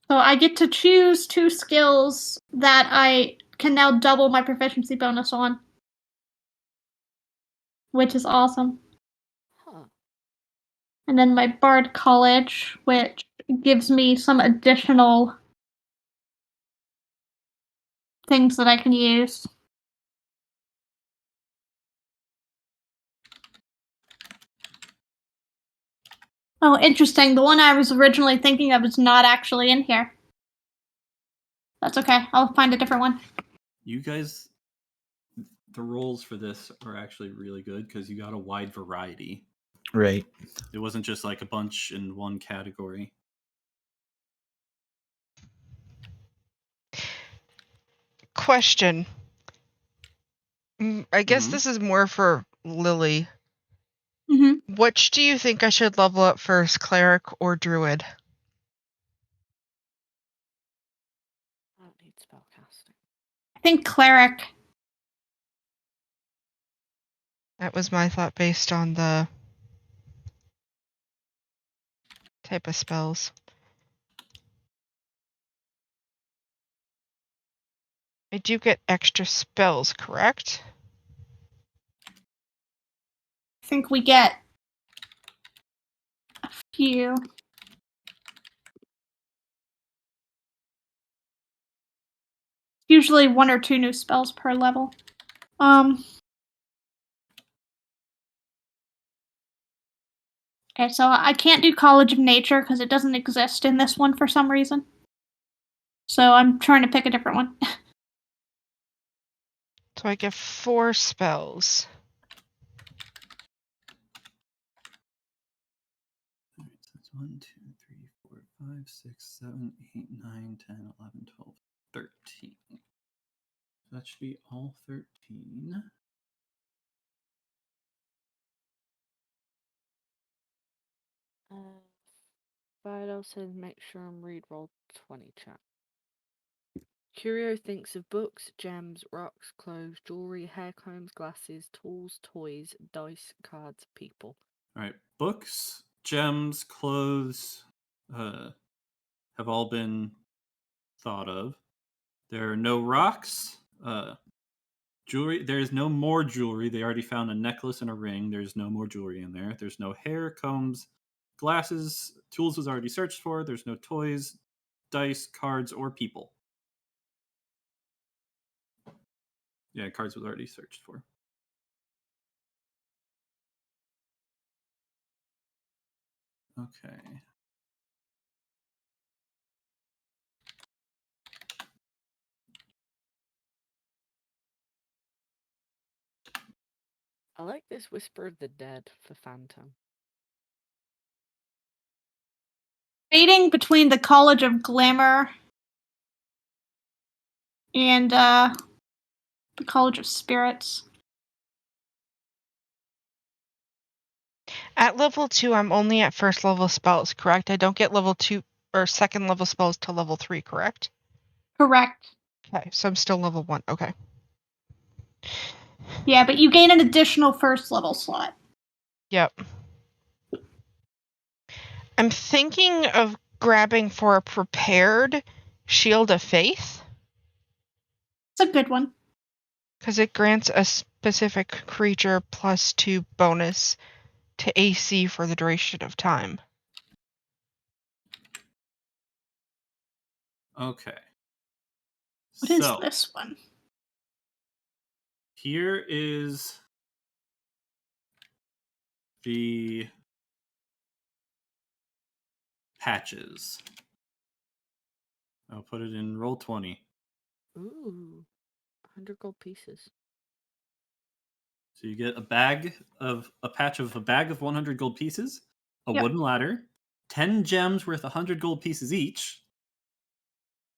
So I get to choose 2 skills that I can now double my proficiency bonus on. Which is awesome. Huh. And then my Bard College, which gives me some additional things that I can use. Oh, interesting. The one I was originally thinking of is not actually in here. That's okay. I'll find a different one. You guys, the rolls for this are actually really good because you got a wide variety. Right. It wasn't just like a bunch in one category. Question. I guess Mhm. this is more for Lily. Mm-hmm. Which do you think I should level up first, cleric or druid? I don't need spellcasting. I think Cleric. That was my thought based on the type of spells. I do get extra spells, correct? I think we get a few. Usually 1 or 2 new spells per level. Okay, so I can't do College of Nature because it doesn't exist in this one for some reason. So I'm trying to pick a different one. So I get 4 spells. All right, so it's 1, 2, 3, 4, 5, 6, 7, 8, 9, 10, 11, 12, 13. That should be all 13. Vidal says make sure and read roll 20 chat. Curio thinks of books, gems, rocks, clothes, jewelry, hair combs, glasses, tools, toys, dice, cards, people. All right, books, gems, clothes have all been thought of. There are no rocks. Jewelry. There is no more jewelry. They already found a necklace and a ring. There's no more jewelry in there. There's no hair, combs, glasses. Tools was already searched for. There's no toys, dice, cards, or people. Yeah, cards was already searched for. Okay. I like this Whisper of the Dead for Phantom. Debating between the College of Glamour and the College of Spirits. At level 2, I'm only at first level spells, correct? I don't get level 2 or second level spells till level 3, correct? Correct. Okay, so I'm still level 1. Okay. Yeah, but you gain an additional first level slot. Yep. I'm thinking of grabbing for a prepared Shield of Faith, It's a good one. because it grants a specific creature +2 bonus to AC for the duration of time. Okay. What is this one? Here is the patches. I'll put it in roll 20. Ooh, 100 gold pieces. So you get a patch of a bag of 100 gold pieces, a Yep. wooden ladder, 10 gems worth 100 gold pieces each.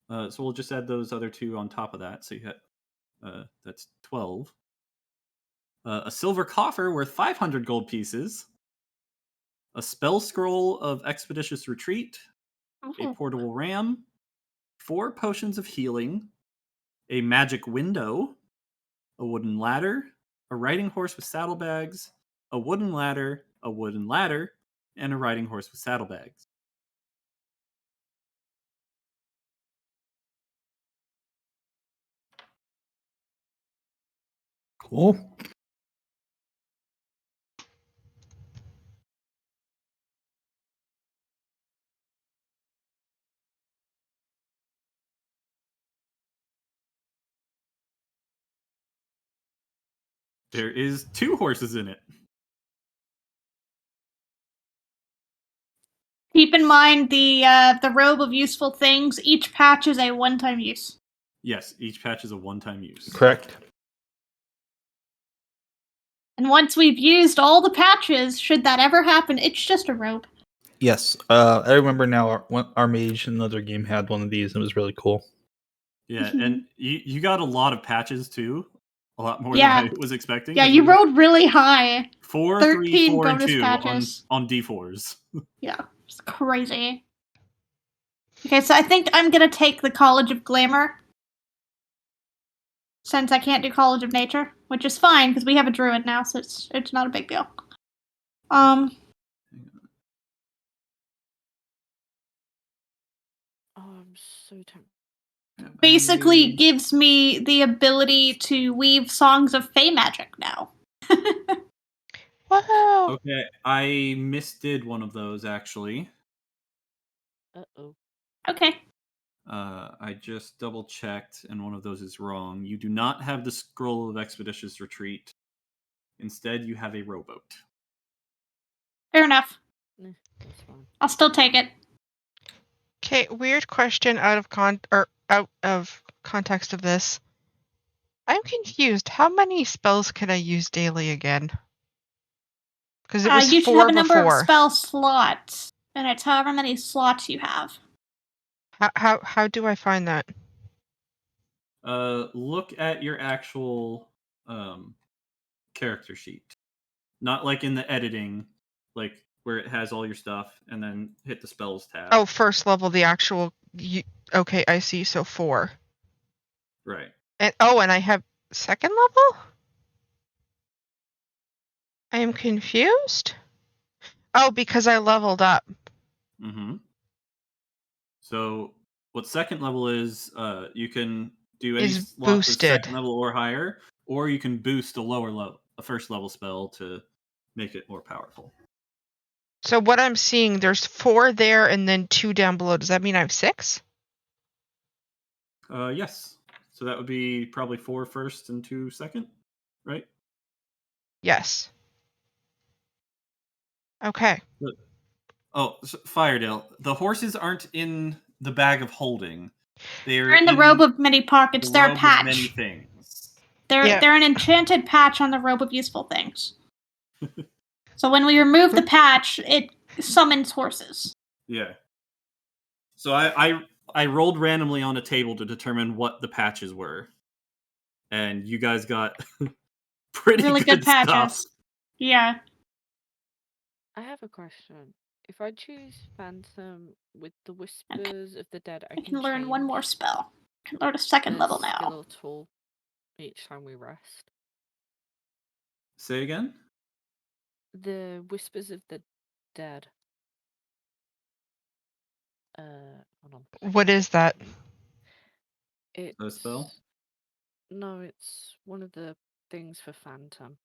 So we'll just add those other two on top of that. So you got that's 12. A silver coffer worth 500 gold pieces. A spell scroll of expeditious retreat. A portable ram. 4 potions of healing. A magic window. A wooden ladder. A riding horse with saddlebags. A wooden ladder. A wooden ladder. And a riding horse with saddlebags. Cool. There is 2 horses in it. Keep in mind the robe of useful things. Each patch is a one-time use. Yes, each patch is a one-time use. Correct. And once we've used all the patches, should that ever happen, it's just a robe. Yes. I remember now our mage in another game had one of these and it was really cool. Yeah, and you got a lot of patches too. A lot more Yeah. than I was expecting. Yeah, 'cause you we got rolled really high. 4, 3, 13 4, and bonus 2 patches. on D4s. Yeah, it's crazy. Okay, so I think I'm gonna take the College of Glamour. Since I can't do College of Nature, which is fine because we have a druid now, so it's not a big deal. Oh, I'm so tempted. Basically gives me the ability to weave songs of Fey magic now. Wow. Okay, I misdid one of those actually. Uh-oh. Okay. I just double checked, and one of those is wrong. You do not have the scroll of expeditious retreat. Instead, you have a rowboat. Fair enough. That's fine. I'll still take it. Okay, weird question out of context of this. I'm confused. How many spells can I use daily again? Because it was You should 4 have a number before. of spell slots, and it's however many slots you have. How do I find that? Look at your actual character sheet. Not like in the editing. Like where it has all your stuff, and then hit the spells tab. Oh, first level, the actual. Okay, I see. So 4. Right. And I have second level? I am confused. Oh, because I leveled up. Mm-hmm. So what second level is, you can do any Is slot that's boosted. second level or higher, or you can boost a first level spell to make it more powerful. So what I'm seeing, there's 4 there and then 2 down below. Does that mean I have 6? Yes. So that would be probably 4 first and 2 second, right? Yes. Okay. Oh, Firedale, the horses aren't in the bag of holding. They're in the robe of many pockets. the They're a robe of many patch. things. They're an enchanted patch on the robe of useful things. So when we remove the patch, it summons horses. Yeah. So I rolled randomly on a table to determine what the patches were, and you guys got pretty Really good stuff. patches. Yeah. I have a question. If I choose Phantom with the Whispers of the Dead, I I can learn one change more spell. I can learn a second the level skill now. or tool each time we rest. Say again? The Whispers of the Dead. Hold on. What is that? It's A spell? No, it's one of the things for Phantom.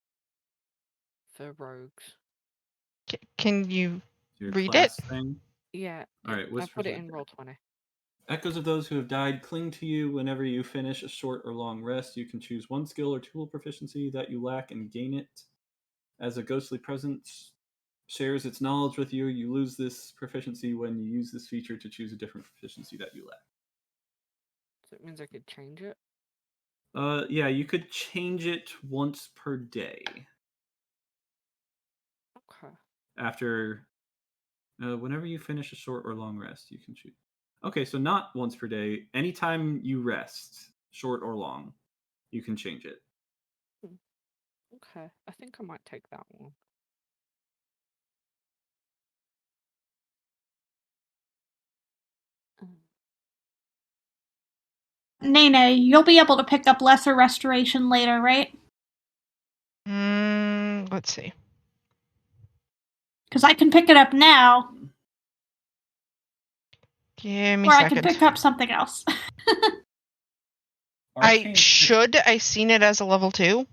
For rogues. Can you Your read class it? thing? Yeah. All right, I Whispers put it of in Death. roll 20. Echoes of those who have died cling to you whenever you finish a short or long rest. You can choose one skill or tool proficiency that you lack and gain it. As a ghostly presence shares its knowledge with you, you lose this proficiency when you use this feature to choose a different proficiency that you lack. So it means I could change it? Yeah, you could change it once per day. Okay. After, whenever you finish a short or long rest, you can choose. Okay, so not once per day. Anytime you rest, short or long, you can change it. Okay. I think I might take that one. Nene, you'll be able to pick up lesser restoration later, right? Let's see. Because I can pick it up now, Give me or a I second. can pick up something else. Arcane, I seen it as a level 2?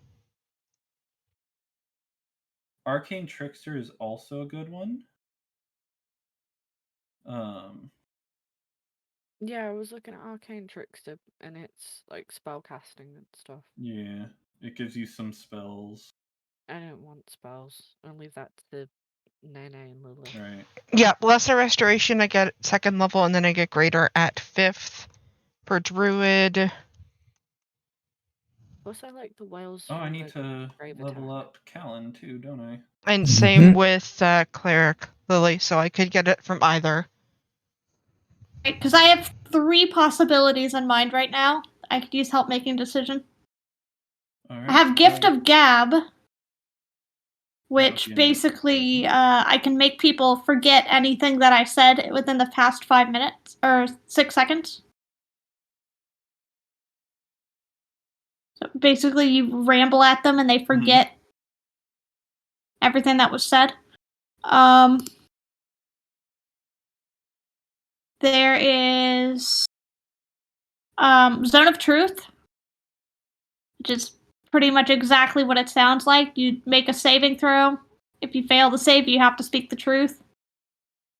Arcane Trickster is also a good one. Yeah, I was looking at Arcane Trickster, and it's like spell casting and stuff. Yeah, it gives you some spells. I don't want spells. I'll leave that to Nene and Lily. Right. Yeah, lesser restoration, I get second level, and then I get greater at 5th. For druid. Plus, I like the whales. Oh, I from need the to grave level attack. up Callan too, don't I? And same with cleric Lily, so I could get it from either. Because I have 3 possibilities in mind right now. I could use help making a decision. All right. I have Gift of Gab, which be a nice basically I can make people forget anything that I said within the past 5 minutes or 6 seconds. So basically, you ramble at them and they forget everything that was said. There is Zone of Truth, which is pretty much exactly what it sounds like. You make a saving throw. If you fail to save, you have to speak the truth.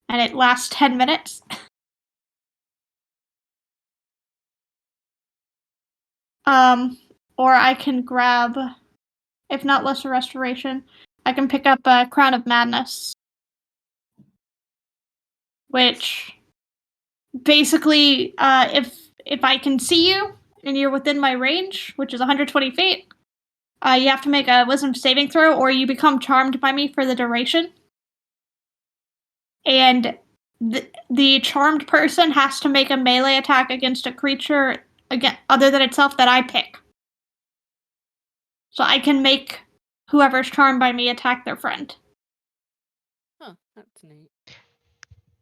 And it lasts 10 minutes. Or I can grab, if not Lesser Restoration, I can pick up Crown of Madness. Which, basically, if I can see you, and you're within my range, which is 120 feet, you have to make a wisdom saving throw, or you become charmed by me for the duration. And the charmed person has to make a melee attack against a creature other than itself that I pick. So I can make whoever's charmed by me attack their friend. Huh, That's neat.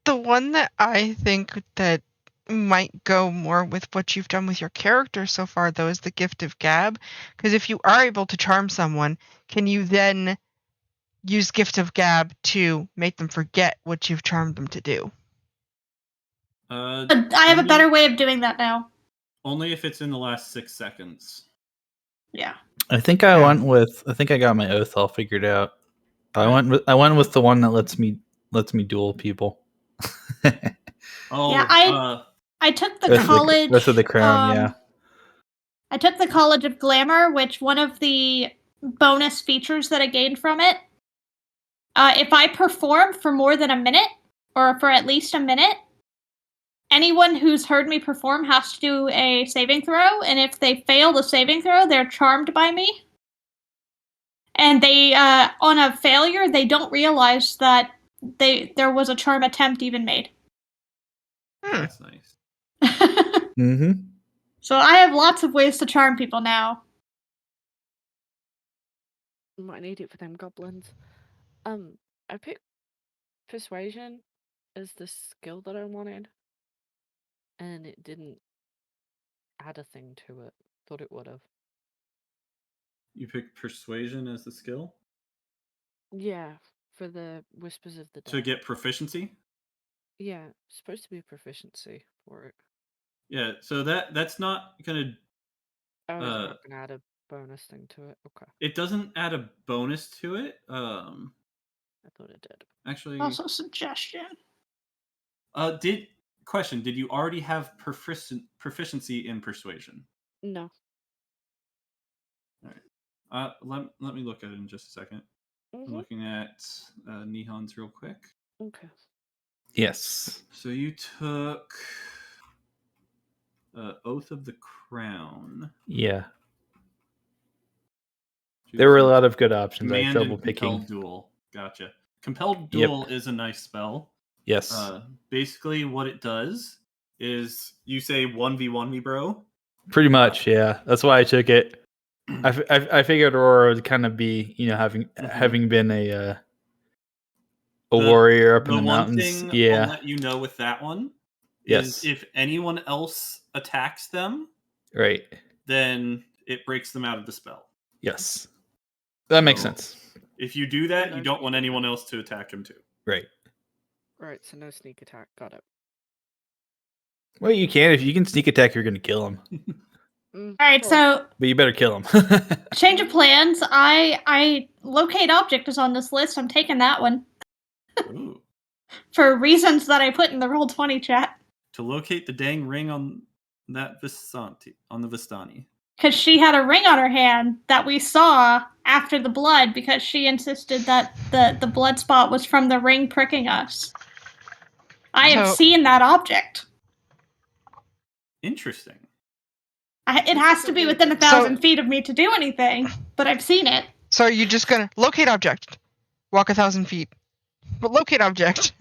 The one that I think that might go more with what you've done with your character so far, though, is the gift of gab. Because if you are able to charm someone, can you then use gift of gab to make them forget what you've charmed them to do? I have a better way of doing that now. Only if it's in the last 6 seconds. Yeah. I think I got my oath all figured out. I went with the one that lets me duel people. Oh, yeah, I took the college. Oath of the Crown, yeah. I took the College of Glamour, which one of the bonus features that I gained from it, if I perform for more than a minute, or for at least a minute, anyone who's heard me perform has to do a saving throw, and if they fail the saving throw, they're charmed by me. And they, on a failure, they don't realize that there was a charm attempt even made. That's nice. Mm-hmm. So I have lots of ways to charm people now. Might need it for them goblins. I picked Persuasion as the skill that I wanted, and it didn't add a thing to it. Thought it would have. You picked Persuasion as the skill? Yeah, for the Whispers of the Dead. To get proficiency? Yeah, it's supposed to be a proficiency for it. Yeah, so that's not gonna... Oh, it's not gonna add a bonus thing to it? Okay. It doesn't add a bonus to it. I thought it did. Actually... Also suggestion. Did you already have proficiency in Persuasion? No. Alright. Let me look at it in just a second. I'm looking at Nihon's real quick. Okay. Yes. So you took Oath of the Crown. Yeah. There were a lot of good options. I had Command trouble and picking. Compelled Duel. Gotcha. Compelled Duel is a nice spell. Yes. Basically, what it does is you say 1v1 me, bro. Pretty much, yeah. That's why I took it. I figured Aurora would kind of be, having been a warrior up in the mountains. One thing Yeah. I'll let you know with that one is if anyone else attacks them, right, then it breaks them out of the spell. Yes. That makes sense. If you do that, you don't want anyone else to attack him too. Right. Right, so no sneak attack. Got it. Well, you can. If you can sneak attack, you're going to kill him. Alright, so... But you better kill him. Change of plans. I locate object is on this list. I'm taking that one. Ooh. For reasons that I put in the Roll20 chat. To locate the dang ring on that Vistani. Because she had a ring on her hand that we saw after the blood because she insisted that the blood spot was from the ring pricking us. I have seen that object. Interesting. It has to be within 1,000 feet of me to do anything, but I've seen it. So are you just gonna locate object, walk 1,000 feet, but locate object?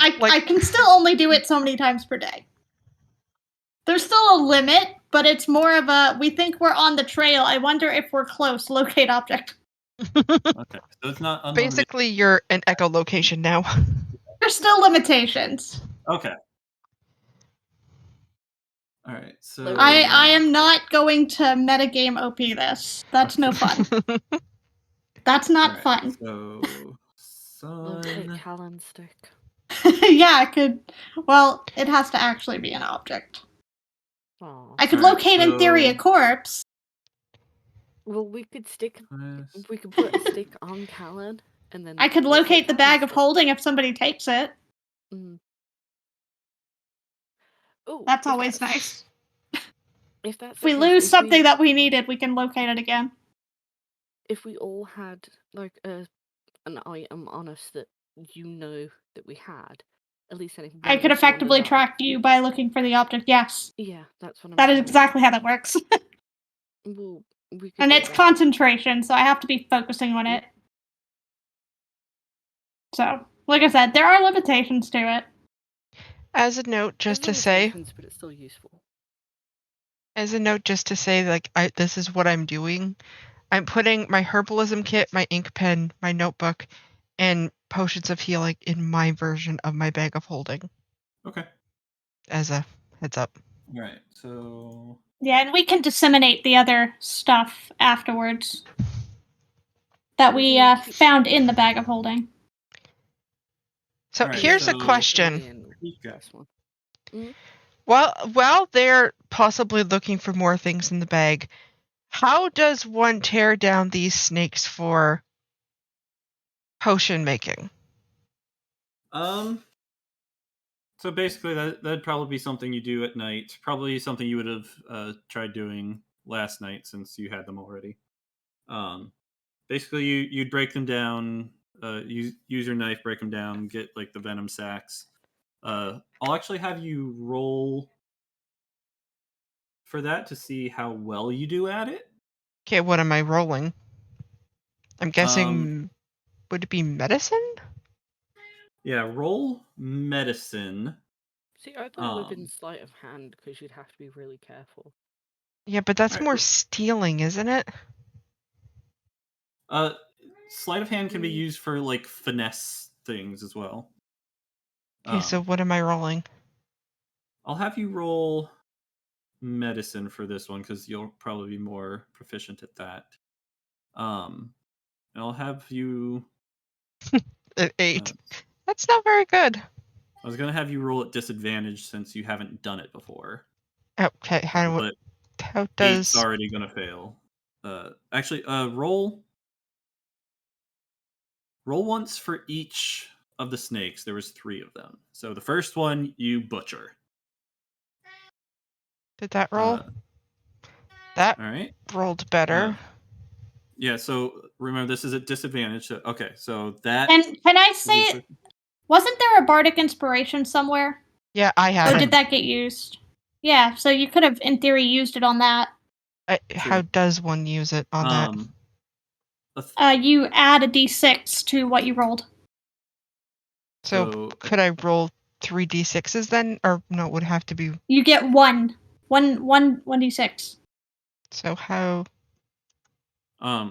I can still only do it so many times per day. There's still a limit, but it's more of a, we think we're on the trail. I wonder if we're close. Locate object. Okay, so it's not unlimited. Basically, you're an echolocation now. There's still limitations. Okay. All right, so I am not going to metagame OP this. That's no fun. That's not fun. So, Locate Callan stick. Yeah, it could. Well, it has to actually be an object. Aww. I could locate, in theory, a corpse. Well, we could we could put a stick on Callan, and then I could locate the bag of holding if somebody takes it. Mm. Ooh, that's always nice. If that's if we lose something that we needed, we can locate it again. If we all had like an item on us that that we had, at least anything. I could effectively track you by looking for the object. Yes. Yeah, that's what I'm That saying. is exactly how that works. Well, and it's concentration, so I have to be focusing on it. So, like I said, there are limitations to it. As a note, just to say, but it's still useful. As a note, just to say, like, this is what I'm doing. I'm putting my herbalism kit, my ink pen, my notebook, and potions of healing in my version of my bag of holding, Okay. as a heads up. All right. So Yeah, and we can disseminate the other stuff afterwards that we found in the bag of holding. So All right, here's a so- question. Yeah. This one. While they're possibly looking for more things in the bag, how does one tear down these snakes for potion making? So basically, that'd probably be something you do at night. Probably something you would have tried doing last night since you had them already. Basically, you'd break them down. Use your knife, break them down, get like the venom sacs. I'll actually have you roll for that to see how well you do at it. Okay, what am I rolling? I'm guessing, would it be medicine? Yeah, roll medicine. See, I thought it would have been sleight of hand because you'd have to be really careful. Yeah, but that's Alright, more well- stealing, isn't it? Sleight of hand can be used for like finesse things as well. Okay, so what am I rolling? I'll have you roll medicine for this one because you'll probably be more proficient at that. And I'll have you. 8. That's not very good. I was gonna have you roll at disadvantage since you haven't done it before. Okay, how But does 8's already gonna fail. Actually, roll once for each of the snakes. There was 3 of them. So the first one you butcher. did that roll? That All right. rolled better. Yeah. So remember, this is at disadvantage. So, okay. So that. And can I say, wasn't there a bardic inspiration somewhere? Yeah, I have Or it. did that get used? Yeah, so you could have, in theory, used it on that. How does one use it on that? You add a d6 to what you rolled. So could I roll 3d6s then? Or no, it would have to be... You get one d6. So how...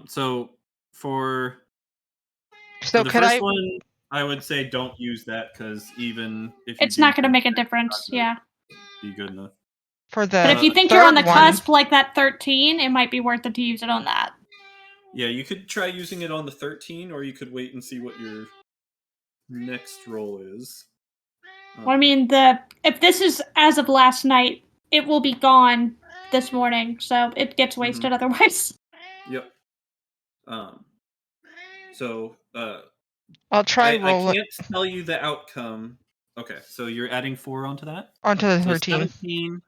So for So the could first I... one, I would say don't use that because even if It's not going to make a difference, yeah. be good enough. For the But if you think you're on the cusp like that 13, it might be worth it to use it on that. Yeah, you could try using it on the 13, or you could wait and see what your next roll is. Well, I mean, if this is as of last night, it will be gone this morning, so it gets wasted otherwise. Yep. So I'll try I roll it. can't tell you the outcome. Okay, so you're adding 4 onto that? Onto the So 13. 17.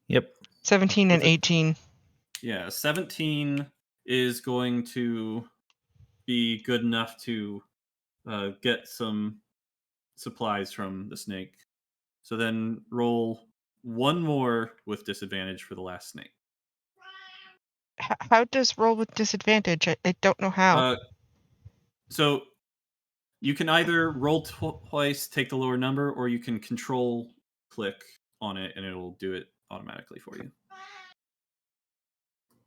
Yep. 17 and 18. Yeah, 17 is going to be good enough to get some supplies from the snake. So then roll 1 more with disadvantage for the last snake. How does roll with disadvantage? I don't know how. So you can either roll twice, take the lower number, or you can control click on it and it'll do it automatically for you.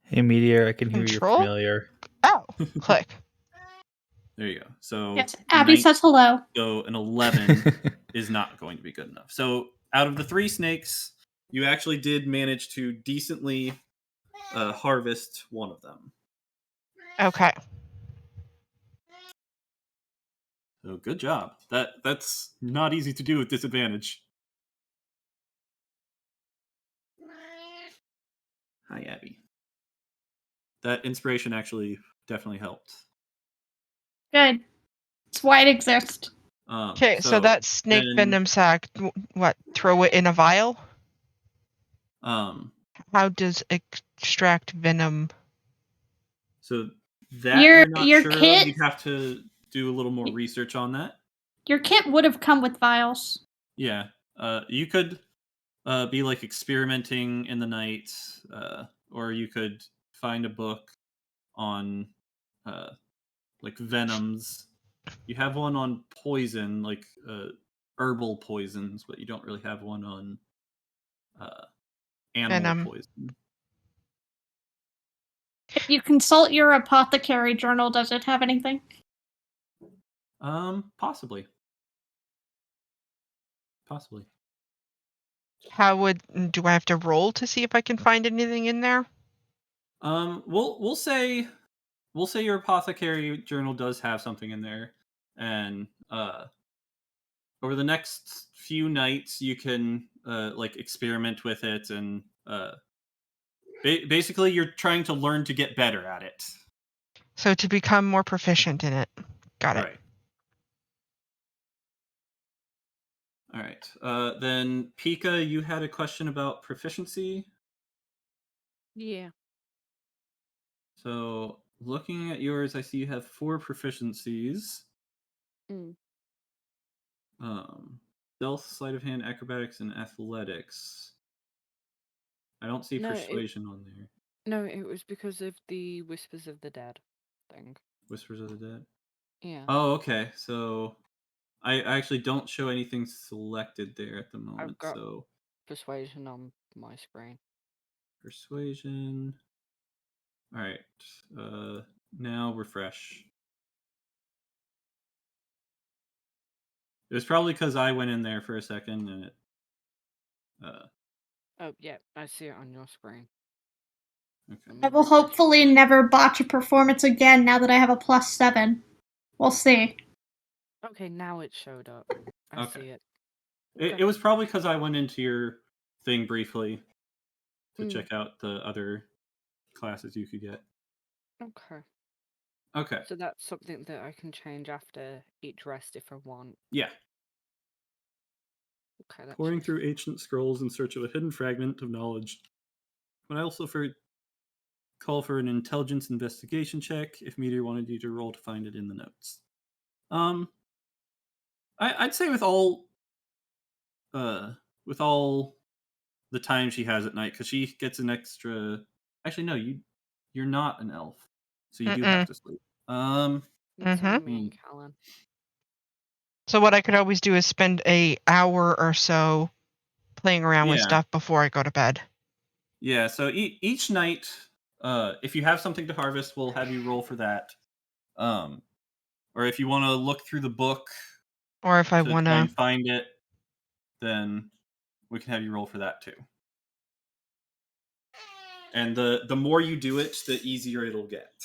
Hey, Meteor, I can hear you Control? familiar. Oh, click. There you go. So Yes, Abby says hello. So an 11 is not going to be good enough. So out of the 3 snakes, you actually did manage to decently harvest one of them. Okay. So good job. That's not easy to do with disadvantage. Hi, Abby. That inspiration actually definitely helped. Good. That's why it exists. Okay, so that snake venom sac, what, throw it in a vial? How does extract venom? So that Your you're not sure kit- of. You'd have to do a little more research on that. Your kit would have come with vials. Yeah. You could be like experimenting in the night, or you could find a book on like venoms. You have one on poison, like herbal poisons, but you don't really have one on animal poison. If you consult your apothecary journal, does it have anything? Possibly. Possibly. Do I have to roll to see if I can find anything in there? We'll say your apothecary journal does have something in there, and over the next few nights you can like experiment with it, and basically you're trying to learn to get better at it. So to become more proficient in it. Got it. Right. All right. Then Pika, you had a question about proficiency. Yeah. So looking at yours, I see you have 4 proficiencies. Mm. Stealth, sleight of hand, acrobatics, and athletics. I don't see No, persuasion on there. No, it was because of the Whispers of the Dead thing. Whispers of the Dead. Yeah. Oh, okay. So I actually don't show anything selected there at the moment. I've got So Persuasion on my screen. persuasion. All right. Now refresh. It was probably because I went in there for a second and it. Oh, yeah, I see it on your screen. Okay. I will hopefully never botch a performance again now that I have a +7. We'll see. Okay, now it showed up. I Okay. see it. It was probably because I went into your thing briefly to Mm. check out the other classes you could get. Okay. Okay. So that's something that I can change after each rest if I want. Yeah. Okay, that's Pouring useful. through ancient scrolls in search of a hidden fragment of knowledge. But I also call for an intelligence investigation check if Meteor wanted you to roll to find it in the notes. I'd say with all the time she has at night, because she gets an extra. Actually, no, you're not an elf, so you do have to sleep. It's only me Hmm. and Callan. So what I could always do is spend a hour or so playing around with Yeah. stuff before I go to bed. Yeah, so each night, if you have something to harvest, we'll have you roll for that. Or if you want to look through the book Or if I to want try to. and find it, then we can have you roll for that too. And the more you do it, the easier it'll get.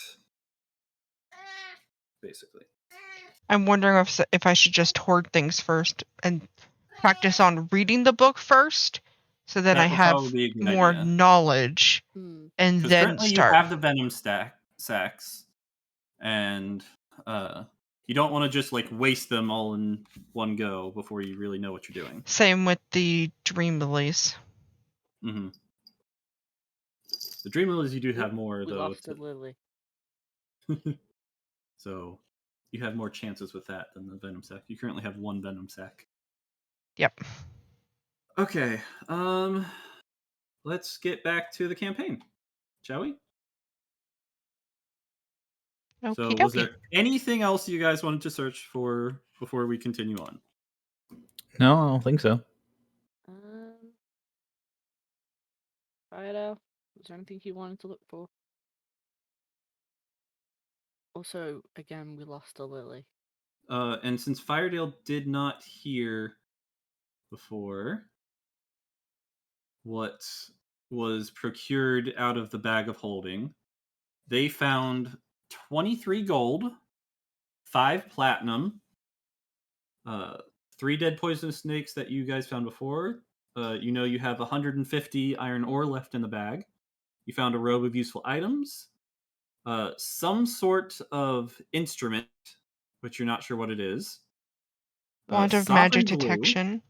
Basically. I'm wondering if I should just hoard things first and practice on reading the book first, so then I That would probably have be a good more idea. knowledge, Mm. and Because then currently start. you have the venom sacks, and you don't want to just like waste them all in one go before you really know what you're doing. Same with the dream lilies. Mm-hmm. The dream lilies you do Oop, have more we though. lost a Lily. So you have more chances with that than the venom sac. You currently have 1 venom sac. Yep. Okay. Let's get back to the campaign, shall we? So Okie was dokie. there anything else you guys wanted to search for before we continue on? No, I don't think so. Fido, was there anything you wanted to look for? Also, again, we lost a Lily. And since Firedale did not hear before what was procured out of the bag of holding, they found 23 gold, 5 platinum, 3 dead poisonous snakes that you guys found before. You have 150 iron ore left in the bag. You found a robe of useful items, some sort of instrument, which you're not sure what it is. Wand of Sovereign magic glue. detection.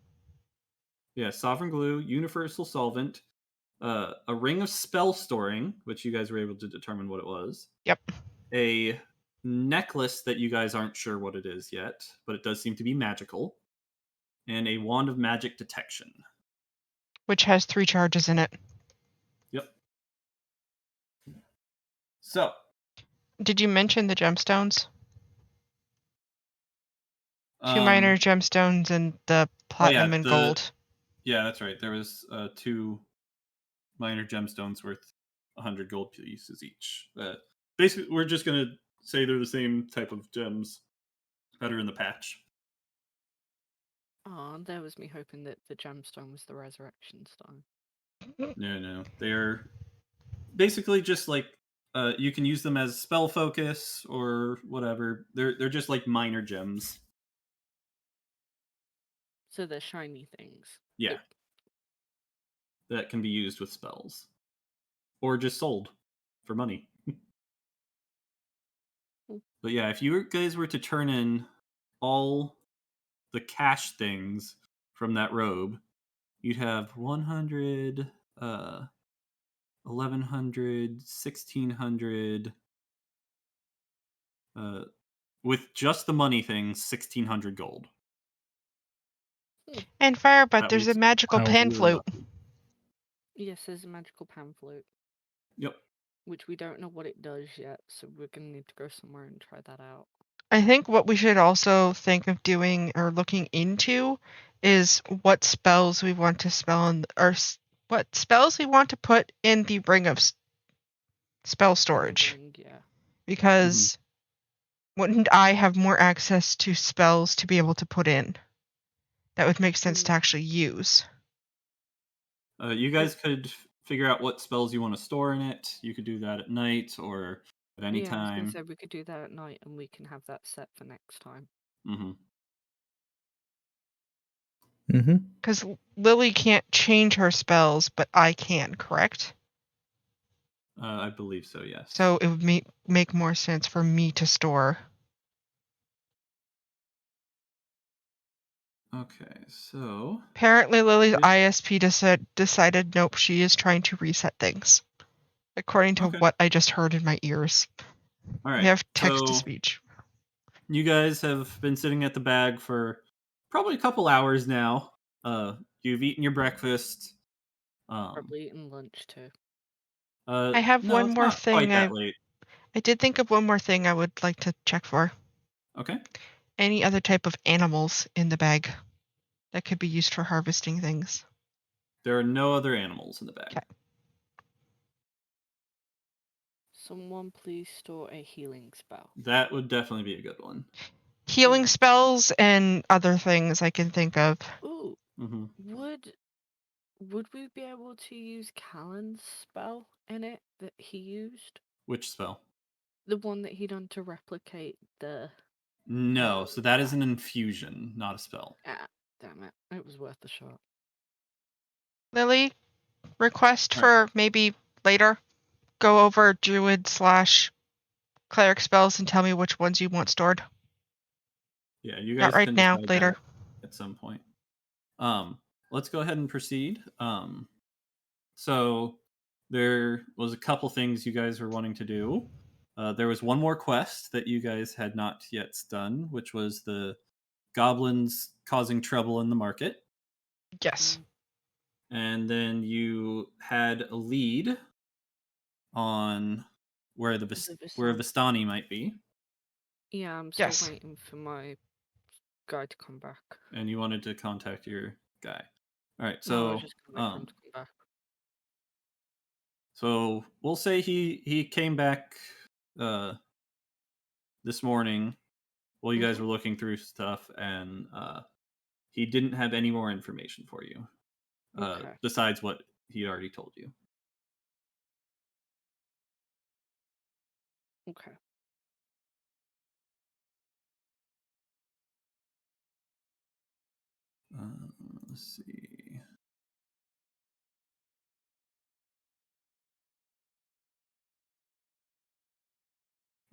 Yeah, sovereign glue, universal solvent, a ring of spell storing, which you guys were able to determine what it was. Yep. A necklace that you guys aren't sure what it is yet, but it does seem to be magical. And a wand of magic detection. Which has 3 charges in it. Yep. So. Did you mention the gemstones? 2 minor gemstones and the platinum and gold. Yeah, that's right. There was 2 minor gemstones worth 100 gold pieces each. Basically, we're just going to say they're the same type of gems. better in the patch. Oh, there was me hoping that the gemstone was the resurrection stone. No. They're basically just like you can use them as spell focus or whatever. They're just like minor gems. So they're shiny things. Yeah. That can be used with spells. Or just sold for money. But yeah, if you guys were to turn in all the cash things from that robe, you'd have 100, 1100, 1600, with just the money things, 1600 gold. And Firebutt, That there's a was- magical I was pan really flute. lucky. Yes, there's a magical pan flute, Yep. which we don't know what it does yet, so we're gonna need to go somewhere and try that out. I think what we should also think of doing or looking into is what spells we want to spell in, or what spells we want to put in the ring of spell storage. Ring, yeah. Because wouldn't I have more access to spells to be able to put in? That would make sense to actually use. You guys could figure out what spells you want to store in it. You could do that at night or at any Yeah, I was gonna time. say we could do that at night, and we can have that set for next time. Mm-hmm. Mm-hmm. Because Lily can't change her spells, but I can, correct? I believe so, yes. So it would make more sense for me to store. Okay, so Apparently, Lily's Yeah. ISP decided nope, she is trying to reset things. According to Okay. what I just heard in my ears. all I right. have text to So speech. you guys have been sitting at the bag for probably a couple hours now. You've eaten your breakfast. Probably eating lunch too. I have No, one it's more not quite thing that late. I did think of one more thing I would like to check for. Okay. Any other type of animals in the bag that could be used for harvesting things. There are no other animals in the bag. Okay. Someone please store a healing spell. That would definitely be a good one. Healing Yeah. spells and other things I can think of. Ooh, Mm-hmm. would we be able to use Callan's spell in it that he used? Which spell? The one that he done to replicate the... No, so that is an infusion, not a spell. Ah, damn it. It was worth a shot. Lily, request All for maybe later. Go over druid / cleric spells and tell me which ones you want stored. Yeah, you Not guys right can now, decide later. that at some point. Let's go ahead and proceed. So there was a couple things you guys were wanting to do. There was one more quest that you guys had not yet done, which was the goblins causing trouble in the market. Yes. And then you had a lead on where where Vistani might be, Yeah, I'm still Yes. waiting for my guy to come back. and you wanted to contact your guy. All right, No, I so was just gonna wait for him to come back. so we'll say he came back this morning while you guys were looking through stuff, and he didn't have any more information for you Okay. besides what he already told you. Okay. Let's see.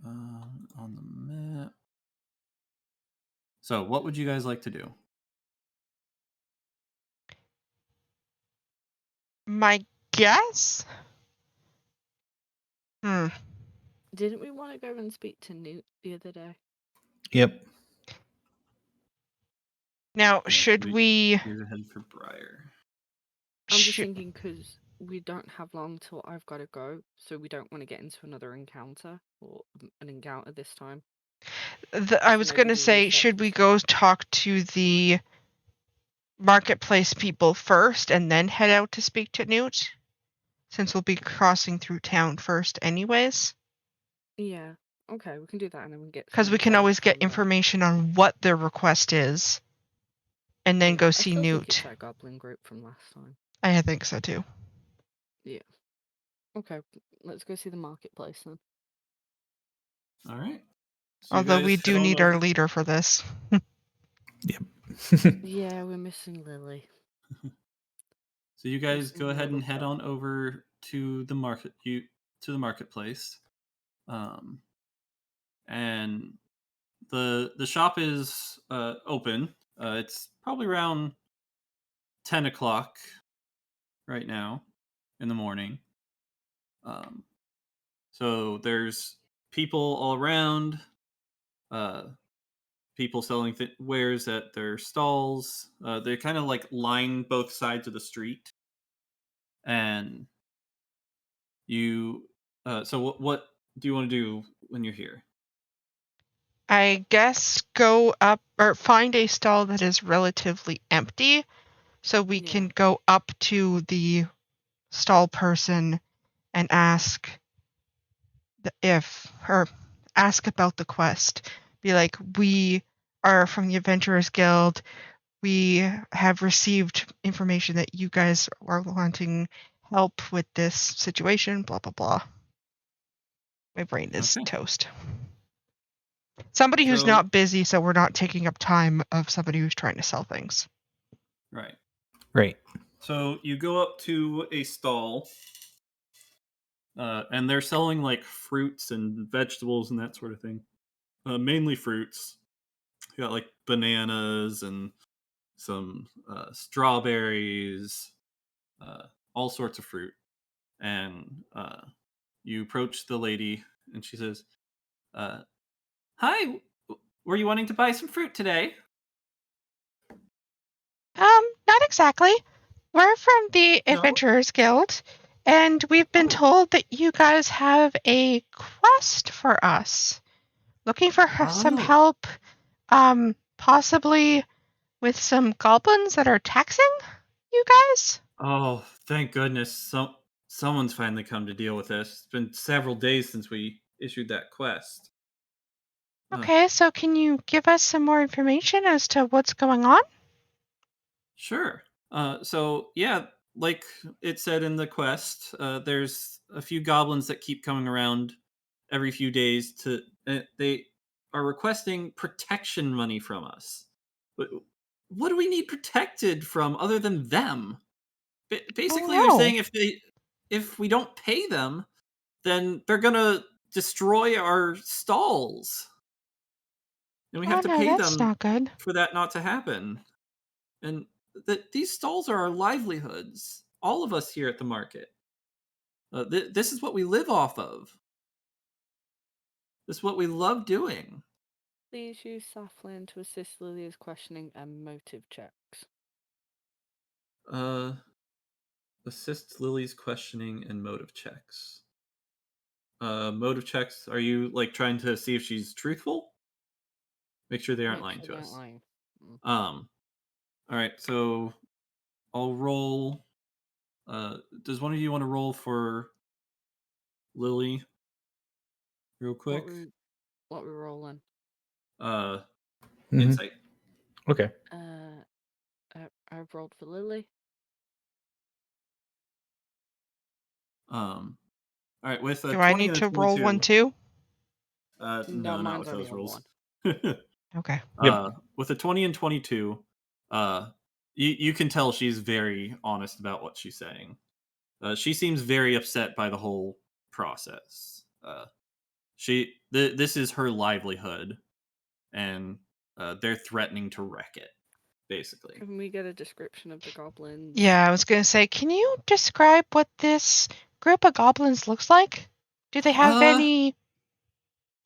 On the map. So, what would you guys like to do? My guess? Didn't we want to go and speak to Newt the other day? Yep. Now, should we... Here's a head for Briar. I'm just thinking because we don't have long till I've got to go, so we don't want to get into another encounter or an encounter this time. I was maybe going to do say, research should and we stuff. go talk to the marketplace people first and then head out to speak to Newt? Since we'll be crossing through town first anyways. Yeah, Okay, we can do that, and then we get. Because some we can info always get from, information on what their request is, and then yeah, go I see still think it's Newt. that goblin group from last time. I think so too. Okay, let's go see the marketplace then. All right. So you Although guys we head do on need over. our leader for this. Yeah, we're missing Lily. So you guys Missing go ahead and little head girl. on over to the marketplace, and the shop is open. It's probably around 10 o'clock right now in the morning. Um, so there's people all around. Uh, People selling wares at their stalls. They kind of like line both sides of the street, and you. So what do you want to do when you're here? I guess go up or find a stall that is relatively empty so we Yeah. can go up to the stall person and ask ask about the quest. Be like, we are from the Adventurers Guild. We have received information that you guys are wanting help with this situation, blah, blah, blah. My brain is Okay. toast. Somebody who's So- not busy, so we're not taking up time of somebody who's trying to sell things. Right. Right. So you go up to a stall, and they're selling like fruits and vegetables and that sort of thing. Mainly fruits. You got like bananas and some strawberries, all sorts of fruit. And you approach the lady, and she says, "Hi, were you wanting to buy some fruit today?" Not exactly. We're from the No? Adventurers Guild, and we've been Oh. told that you guys have a quest for us. Looking for some Oh. help, possibly with some goblins that are taxing you guys? Oh, thank goodness. Someone's finally come to deal with this. It's been several days since we issued that quest. Okay, so can you give us some more information as to what's going on? Sure. So yeah, like it said in the quest, there's a few goblins that keep coming around every few days to. They are requesting protection money from us. But what do we need protected from other than them? Basically, they're no. saying if we don't pay them, then they're gonna destroy our stalls, and we have Oh to no, pay that's them not good. for that not to happen. And these stalls are our livelihoods. All of us here at the market. This is what we live off of. This is what we love doing. Please use Saflin to assist Lily's questioning and motive checks. Assist Lily's questioning and motive checks. Motive checks. Are you like trying to see if she's truthful? Make sure they aren't Make lying sure to they aren't us. lying. All right. So I'll roll. Does one of you want to roll for Lily, real quick? What we rolling? Mhm. Insight. Okay. I've rolled for Lily. All right. With a Do I 20 need and a to roll 22. one too? No, No, not mine's with only those a rules. Okay. Yep. With a 20 and 22, you can tell she's very honest about what she's saying. She seems very upset by the whole process. This is her livelihood, and they're threatening to wreck it, basically. Can we get a description of the goblins? Yeah, I was going to say, can you describe what this group of goblins looks like? Do they have any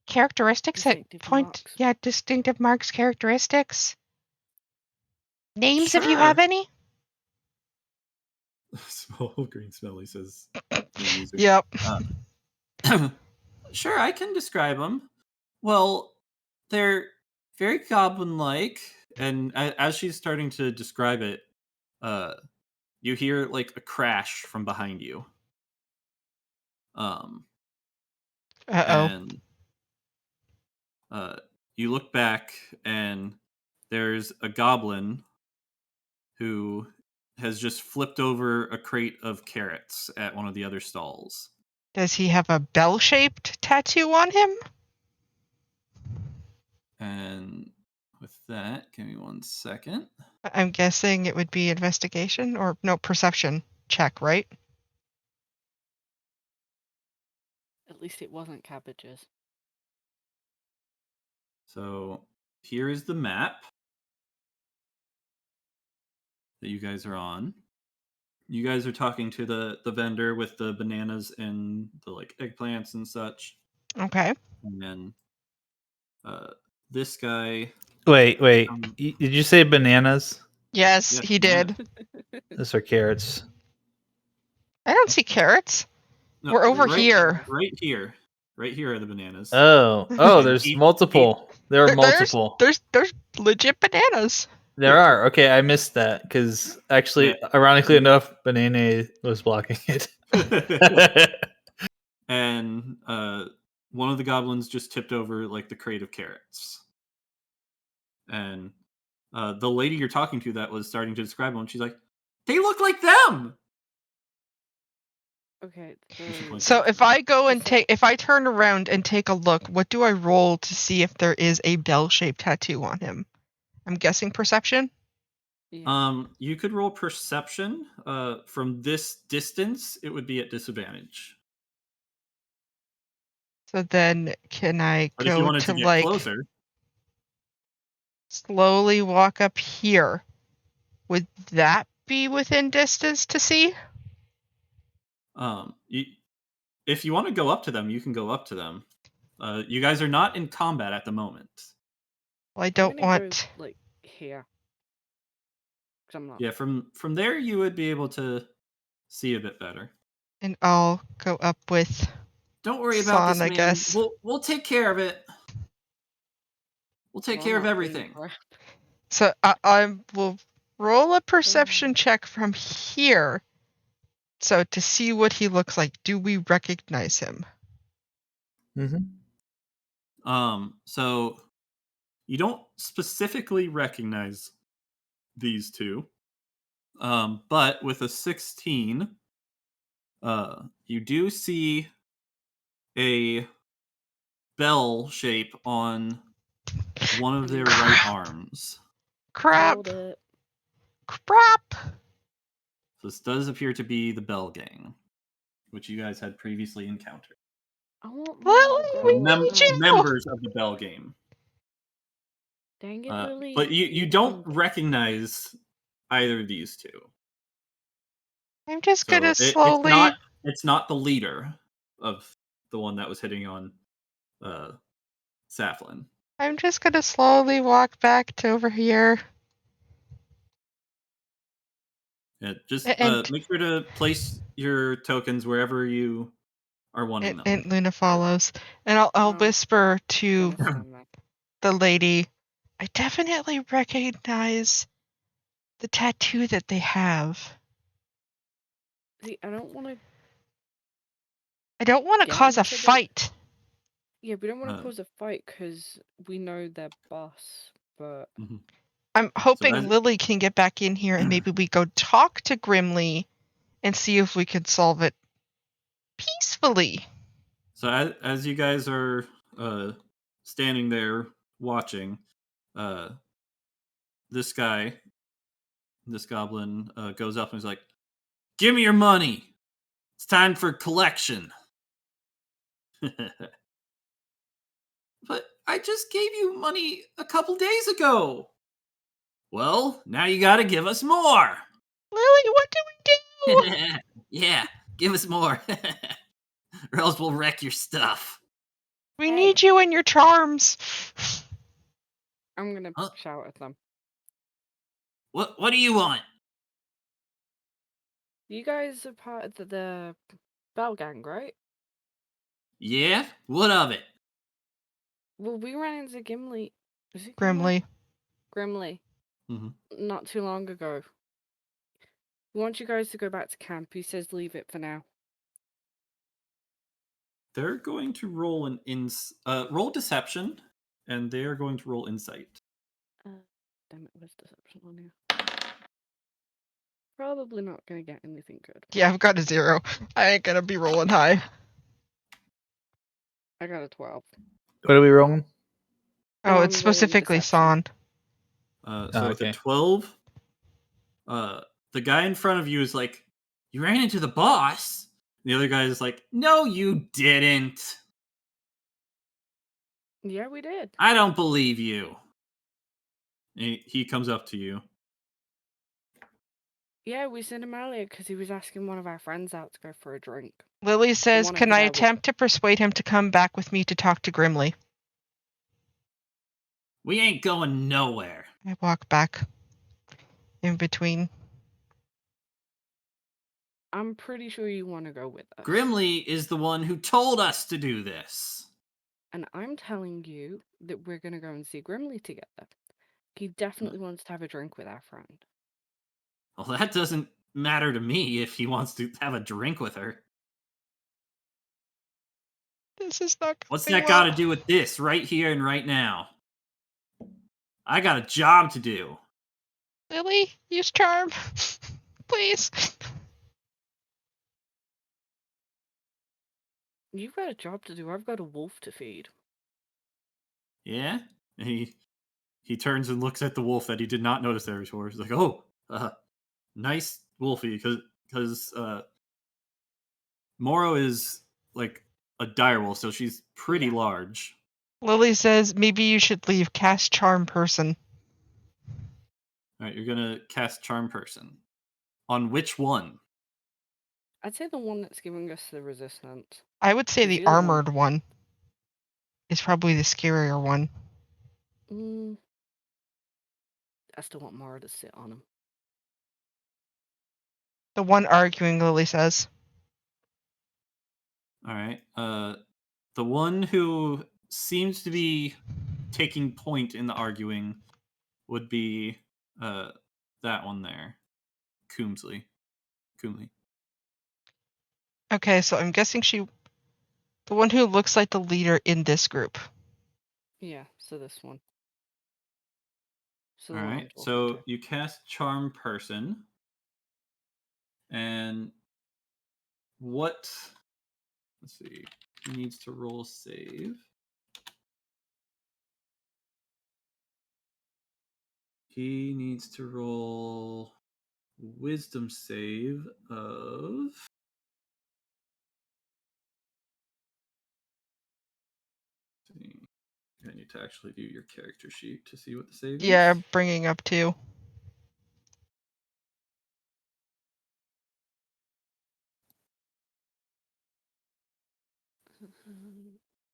characteristics Distinctive marks. distinctive marks, characteristics? Names, if you Sure. have any? Small green smelly says the user. Yep. Sure, I can describe them. Well, they're very goblin-like, and as she's starting to describe it, you hear like a crash from behind you. Uh-oh. And you look back and there's a goblin who has just flipped over a crate of carrots at one of the other stalls. Does he have a bell-shaped tattoo on him? And with that, give me 1 second. I'm guessing it would be investigation or no, perception check, right? At least it wasn't cabbages. So here is the map that you guys are on. You guys are talking to the vendor with the bananas and the like eggplants and such. Okay. And then this guy. Wait. Did you say bananas? Yes, Yes, he bananas. did. Those are carrots. I don't see carrots. No, We're over right, here. Right here. Right here are the bananas. Oh, And there's each- multiple. There are multiple. There's legit bananas. There are. Okay, I missed that because actually, ironically enough, Banana was blocking it. And one of the goblins just tipped over like the crate of carrots. And the lady you're talking to that was starting to describe them, she's like, "They look like them." Okay. So if I go and if I turn around and take a look, what do I roll to see if there is a bell-shaped tattoo on him? I'm guessing perception. Yeah. You could roll perception. From this distance, it would be at disadvantage. So then can I But if you go wanted to to get like closer, slowly walk up here? Would that be within distance to see? if you want to go up to them, you can go up to them. You guys are not in combat at the moment. Well, I I'm don't gonna want. go, like here. 'Cause I'm not. Yeah, from there you would be able to see a bit better. And I'll go up with. Don't worry about this, Son, I man. guess. We'll take care of it. We'll take Well, care I'm of not everything. being crap. So I will roll a perception check from here. So to see what he looks like, do we recognize him? So you don't specifically recognize these two. But with a 16, you do see a bell shape on one of their right arms. Crap! Called it. Crap! So this does appear to be the Bell Gang, which you guys had previously encountered. I want Lily, more. we Grandma. need you! Members of the Bell Game. Dang it, Lily. But you don't recognize either of these two. I'm just So gonna slowly. it's not the leader of the one that was hitting on Saflin. I'm just gonna slowly walk back to over here. Yeah, just And- make sure to place your tokens wherever you are wanting them. And Luna follows. And I'll whisper to the lady, I definitely recognize the tattoo that they have. See, I don't want to. I don't want to Get cause a into the- fight. Yeah, we don't want to cause a fight because we know their boss, but. I'm hoping as- Lily can get back in here and maybe we go talk to Grimly and see if we can solve it peacefully. So as you guys are standing there watching, this goblin goes up and is like, "Give me your money. It's time for collection." But I just gave you money a couple days ago. Well, now you gotta give us more. Lily, what do we do? Yeah, give us more. Or else we'll wreck your stuff. We need you and your charms. I'm gonna shout at them. What do you want? You guys are part of the Bell Gang, right? Yeah? What of it? Well, we ran into Gimli. Is it Grimly. Grimly. Mm-hmm. Not too long ago. We want you guys to go back to camp. He says leave it for now. They're going to roll roll deception and they are going to roll insight. Damn it, where's deception on here? Probably not gonna get anything good. Yeah, I've got a 0. I ain't gonna be rolling high. I got a 12. What are we rolling? Oh, I'm it's rolling specifically deception. Son. So with a okay. 12, the guy in front of you is like, "You ran into the boss." And the other guy is like, "No, you didn't. Yeah, we did. I don't believe you." And he comes up to you. Yeah, we sent him earlier because he was asking one of our friends out to go for a drink. Lily says, one can over I there attempt to persuade him to come back with me to talk to Grimly? We ain't going nowhere. I walk back in between. I'm pretty sure you want to go with us. Grimly is the one who told us to do this. And I'm telling you that we're going to go and see Grimly together. He definitely wants to have a drink with our friend. Well, that doesn't matter to me if he wants to have a drink with her. This is not What's going that well. got to do with this right here and right now? I got a job to do. Lily, use charm. Please. You've got a job to do. I've got a wolf to feed. Yeah? And he turns and looks at the wolf that he did not notice there before. He's like, "Oh, nice wolfie," because Moro is like a direwolf, so she's pretty Yeah. large. Lily says, maybe you should leave cast charm person. All right, you're gonna cast Charm Person. On which one? I'd say the one that's giving us the resistance. I would say 'Cause the the other one- armored one is probably the scarier one. I still want Mara to sit on him. The one arguing, Lily says. All right. The one who seems to be taking point in the arguing would be that one there, Coomsley. Okay, so I'm guessing the one who looks like the leader in this group. Yeah, so this one. So All the one I'm right. talking So to. you cast Charm Person, and what? Let's see. He needs to roll a save. He needs to roll Wisdom save of. I need to actually view your character sheet to see what the save is. Yeah, bringing up 2.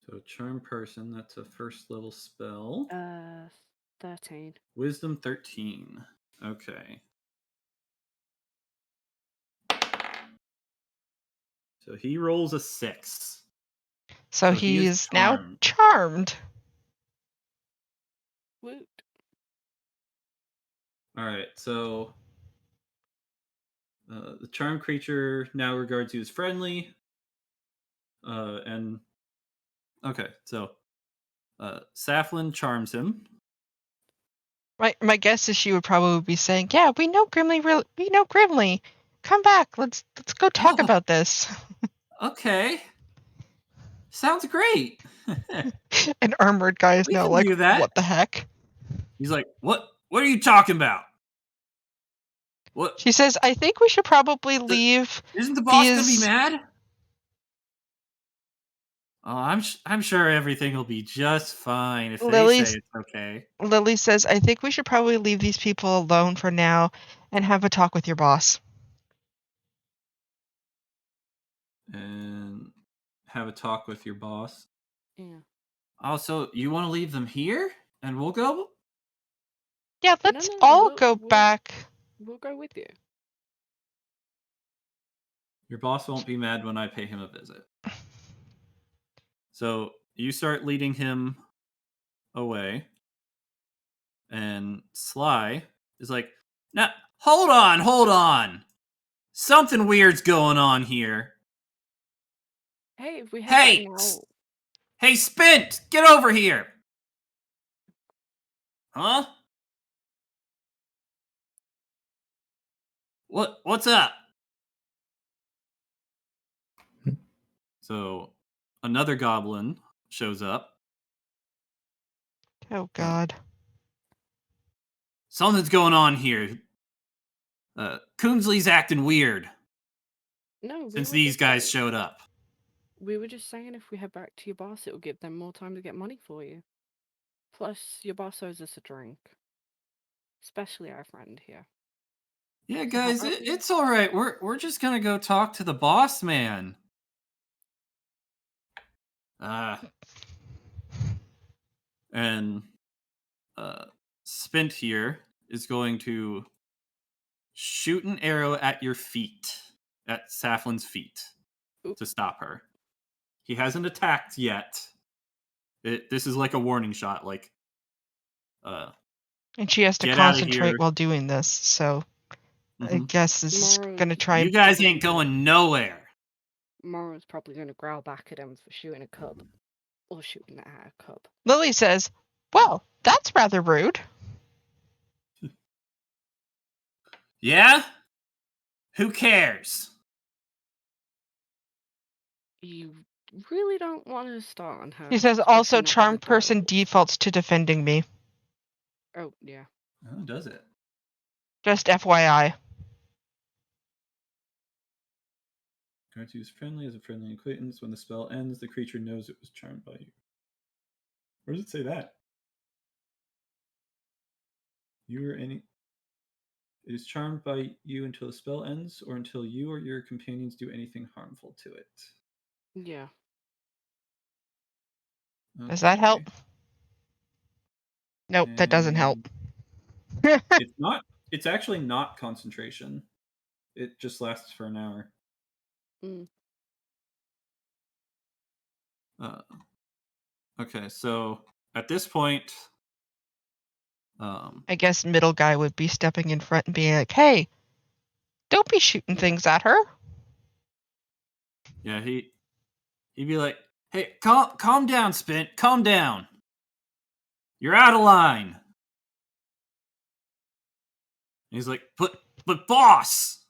So Charm Person, that's a first level spell. 13. Wisdom 13. Okay. So he rolls a 6. So he is he's now charmed. charmed. Woot. Alright, so the charmed creature now regards you as friendly. And okay, so Saflin charms him. My guess is she would probably be saying, "Yeah, we know Grimly. We know Grimly. Come back. Let's go talk Oh. about this." Okay. Sounds great. An armored guy is We now can like, do that. "What the heck?" He's like, What are you talking about? What? She says, "I think we should probably leave." Isn't the boss gonna be these- mad? Oh, I'm sure everything will be just fine if they say it's okay. Lily says, "I think we should probably leave these people alone for now and have a talk with your boss." And have a talk with your boss. Yeah. Oh, so you want to leave them here, and we'll go? Yeah, let's No, all we'll- go we'll- back. We'll go with you. Your boss won't be mad when I pay him a visit. So you start leading him away, and Sly is like, "Now, hold on. Something weird's going on here. Hey, if we head Hey, back now, hey, Spint, get over here." Huh? What's up? So another goblin shows up. Oh God. Something's going on here. Coonsley's acting weird No, we since were these just guys saying, showed up. we were just saying if we head back to your boss, it will give them more time to get money for you. Plus, your boss owes us a drink. Especially our friend here. Yeah, So guys, how about we- it's all right. We're just gonna go talk to the boss man. And Spint here is going to shoot an arrow at your feet, at Saflin's feet, Oop. to stop her. He hasn't attacked yet. This is like a warning shot, like, And she has to get out of concentrate here. while doing this, so I Mhm. guess this is Tomorrow- gonna try You and. guys ain't going nowhere. Morrow's probably going to growl back at him for shooting a cub. Or shooting at a cub. Lily says, "Well, that's rather rude." Yeah? Who cares? You really don't want to start on her. She says, especially "Also, not with charmed the person dialogue. defaults to defending me. Oh, yeah. Oh, does it? Just FYI." Try to use friendly as a friendly acquaintance. When the spell ends, the creature knows it was charmed by you. Where does it say that? You or any... It is charmed by you until the spell ends, or until you or your companions do anything harmful to it. Yeah. Does that help? Okay. Nope, that doesn't help. It's not. It's actually not concentration. It just lasts for an hour. Mm. Okay, so at this point, I guess middle guy would be stepping in front and being like, "Hey, don't be shooting things at her." yeah, he'd be like, "Hey, calm down, Spint. Calm down. You're out of line." And he's like, "But boss."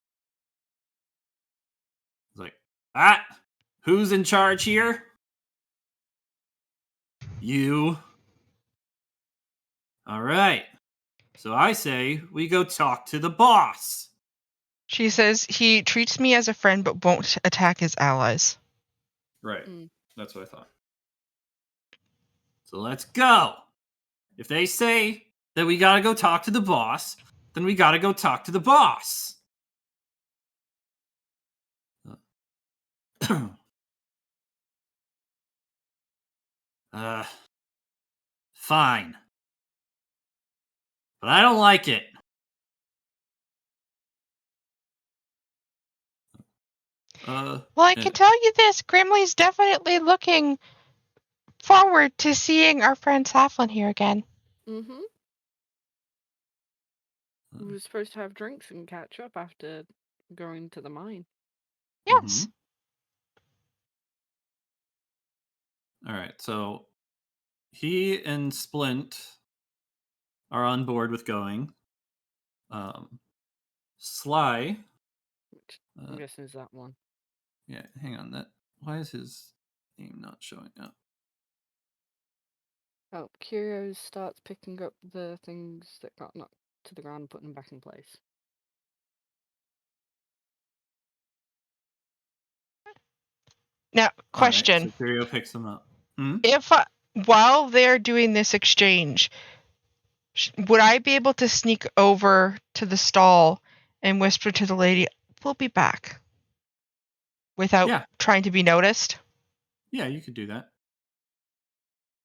He's like, "Ah, who's in charge here? You. All right. So I say we go talk to the boss." She says he treats me as a friend but won't attack his allies. Right. Mm. That's what I thought. So let's go. If they say that we gotta go talk to the boss, then we gotta go talk to the boss. Fine. But I don't like it. Well, I can tell you this, Grimly's definitely looking forward to seeing our friend Saflin here again. Mm-hmm. We were supposed to have drinks and catch up after going to the mine. Yes. All right, so he and Splint are on board with going. Sly. Which I'm guessing is that one. Yeah, hang on. Why is his name not showing up? Oh, Curio starts picking up the things that got knocked to the ground and putting them back in place. Now, question. All right, so Curio picks them up. If while they're doing this exchange, would I be able to sneak over to the stall and whisper to the lady, "We'll be back," without trying to be noticed? Yeah, you could do that.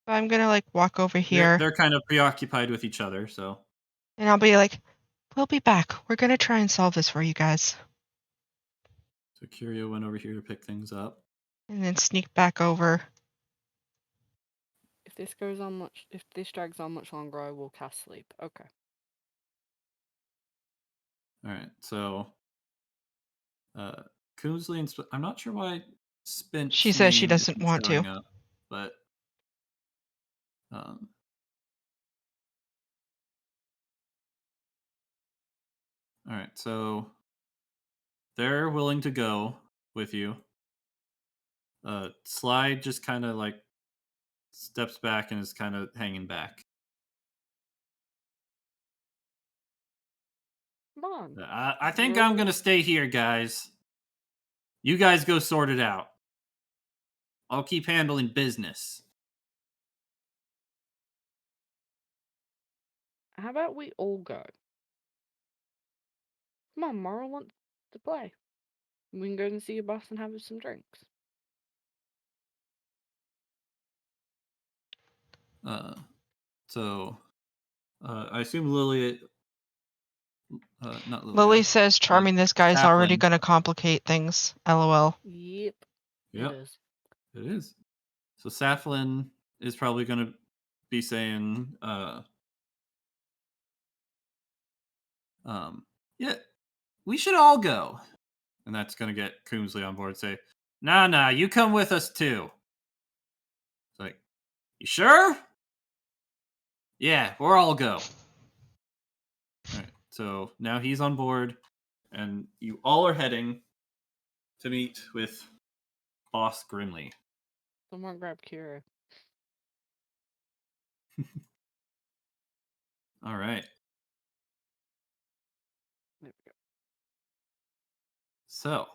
I'm gonna walk over here. They're kind of preoccupied with each other, so. And I'll be like, "We'll be back. We're gonna try and solve this for you guys." So Curio went over here to pick things up. And then sneak back over. If this drags on much longer, I will cast sleep. Okay. All right, so Coonsley and I'm not sure why Spint. She says she doesn't want to. Up, but All right, so they're willing to go with you. Slide just kind of like steps back and is kind of hanging back. Come on. I think I'm gonna stay here, guys. You guys go sort it out. I'll keep handling business. How about we all go? Come on, Mara wants to play. We can go and see your boss and have some drinks. So I assume Lily. Not Lily. Lily says charming this guy's already Chaplin. going to complicate things. LOL. Yep. Yep. It is. It is. So Saflin is probably going to be saying, yeah, we should all go. And that's going to get Coomsley on board. Say, nah, you come with us too. It's like, you sure? Yeah, we'll all go. All right, so now he's on board, and you all are heading to meet with Boss Grimley. Someone grab Kira. All right. There we go. So,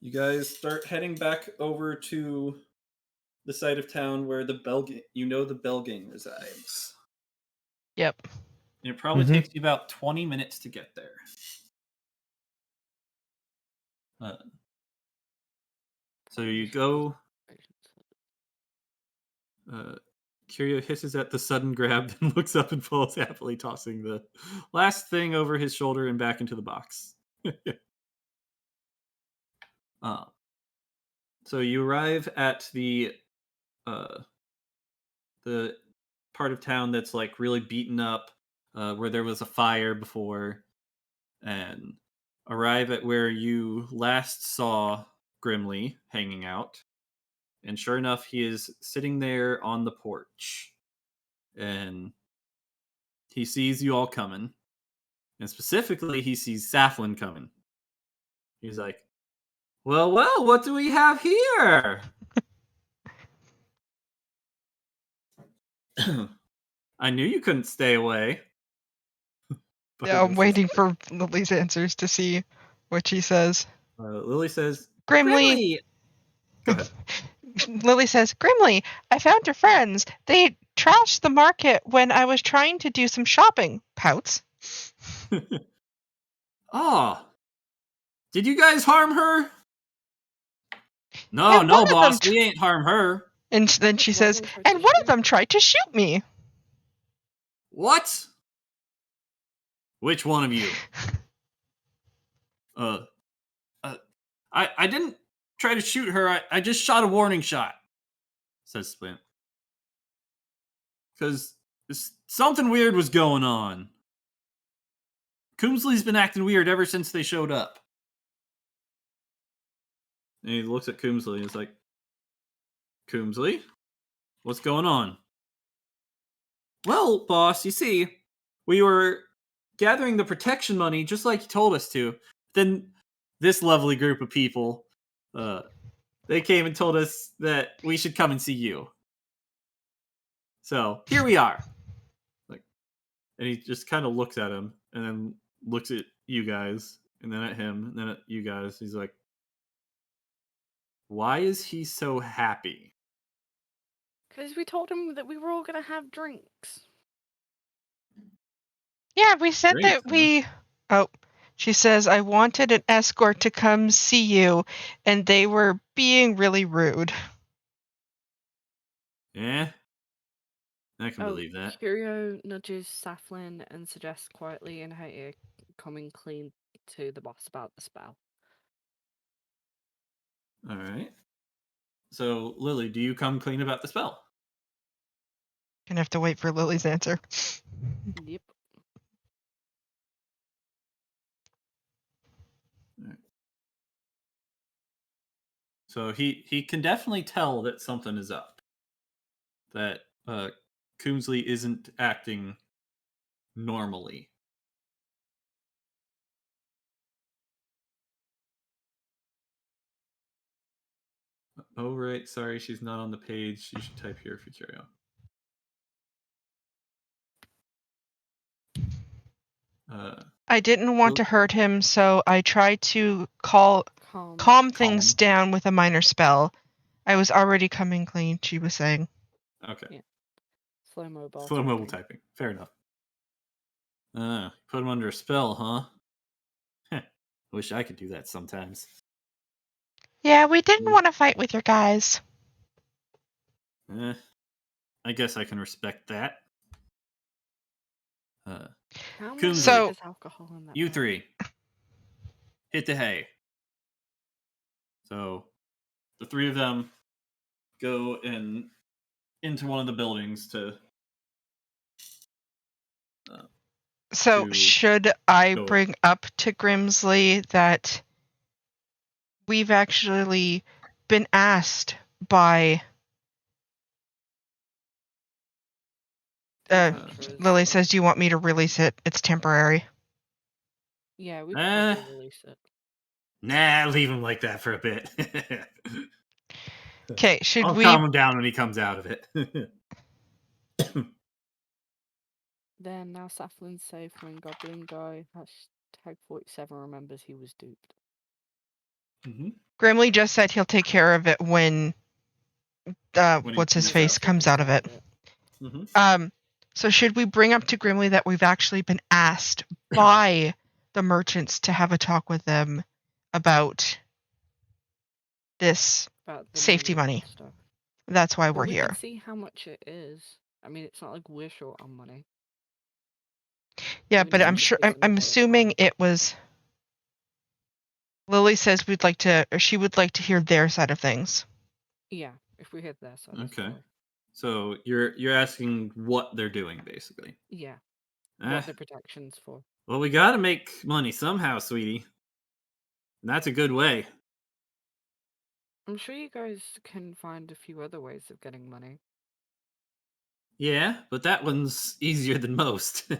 you guys start heading back over to the side of town where the Belgang resides. Yep. And it probably takes you about 20 minutes to get there. So you go. Curio hisses at the sudden grab, then looks up and falls happily, tossing the last thing over his shoulder and back into the box. So you arrive at the part of town that's like really beaten up, where there was a fire before, and arrive at where you last saw Grimley hanging out. And sure enough, he is sitting there on the porch. And he sees you all coming. And specifically, he sees Saflin coming. He's like, well, what do we have here? I knew you couldn't stay away. Yeah, I'm waiting for Lily's answers to see what she says. Lily says, Grimley. Go ahead. Lily says, Grimley, I found your friends. They trashed the market when I was trying to do some shopping. Pouts. Oh. Did you guys harm her? No, boss. We ain't harm her. And then she says, and one of them tried to shoot me. What? Which one of you? I didn't try to shoot her. I just shot a warning shot, says Splint. Because something weird was going on. Coomsley's been acting weird ever since they showed up. And he looks at Coomsley and is like, Coomsley? What's going on? Well, boss, you see, we were gathering the protection money just like you told us to. Then this lovely group of people, they came and told us that we should come and see you. So here we are. And he just kind of looks at him and then looks at you guys and then at him and then at you guys. He's like, why is he so happy? Because we told him that we were all going to have drinks. Yeah, we said Drinks, that we... Oh, she says, I wanted an escort to come see you, and they were being really rude. Yeah? I can believe that. Curio nudges Saflin and suggests quietly in her ear coming clean to the boss about the spell. All right. So, Lily, do you come clean about the spell? Gonna have to wait for Lily's answer. Yep. All right. So he can definitely tell that something is up. That Coomsley isn't acting normally. Oh, right. Sorry, she's not on the page. You should type here if you carry on. I didn't want to hurt him, so I tried to calm things down with a minor spell. I was already coming clean, she was saying. Okay. Yeah. Slow mobile. Slow mobile typing. Fair enough. Put him under a spell, huh? Wish I could do that sometimes. Yeah, we didn't want to fight with your guys. I guess I can respect that. How much Coomsley, is alcohol in that? you bag? 3. Hit the hay. So the 3 of them go into one of the buildings to. So should I bring up to Grimsley that we've actually been asked by Lily says, do you want me to release it? It's temporary. Yeah, we can probably release it. Nah, leave him like that for a bit. Okay, should I'll we calm him down when he comes out of it. Then now Safflin's safe when Goblin Guy #47 remembers he was duped. Grimley just said he'll take care of it when what's his face comes out of it. So should we bring up to Grimley that we've actually been asked by the merchants to have a talk with them about this safety money? Stuff. That's why we're we here. Can see how much it is. I mean, it's not like we're short on money. Yeah, but I'm assuming it was. Lily says she would like to hear their side of things. Yeah, if we hear their side. Okay. So you're asking what they're doing, basically. Yeah. What the protection's for. Well, we gotta make money somehow, sweetie. And that's a good way. I'm sure you guys can find a few other ways of getting money. Yeah, but that one's easier than most.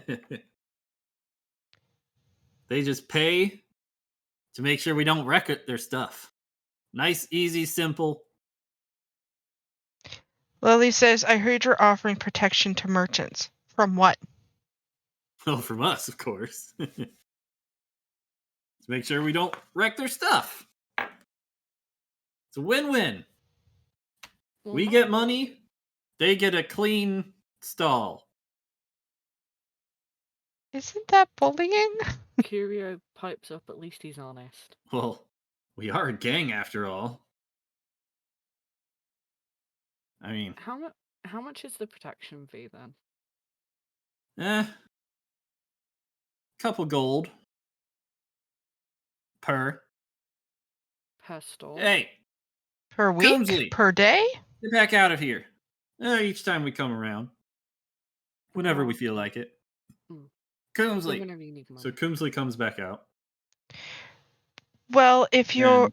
They just pay to make sure we don't wreck their stuff. Nice, easy, simple. Lily says, I heard you're offering protection to merchants. From what? Well, from us, of course. To make sure we don't wreck their stuff. It's a win-win. We get money, they get a clean stall. Isn't that bullying? Curio pipes up, at least he's honest. Well, we are a gang after all. I mean... How much is the protection fee, then? Couple gold. Per store? Hey! Per week? Coomsley, per day? Get back out of here. Each time we come around. Whenever we feel like it. Coomsley. Whenever you need money. So Coomsley comes back out. Well, if you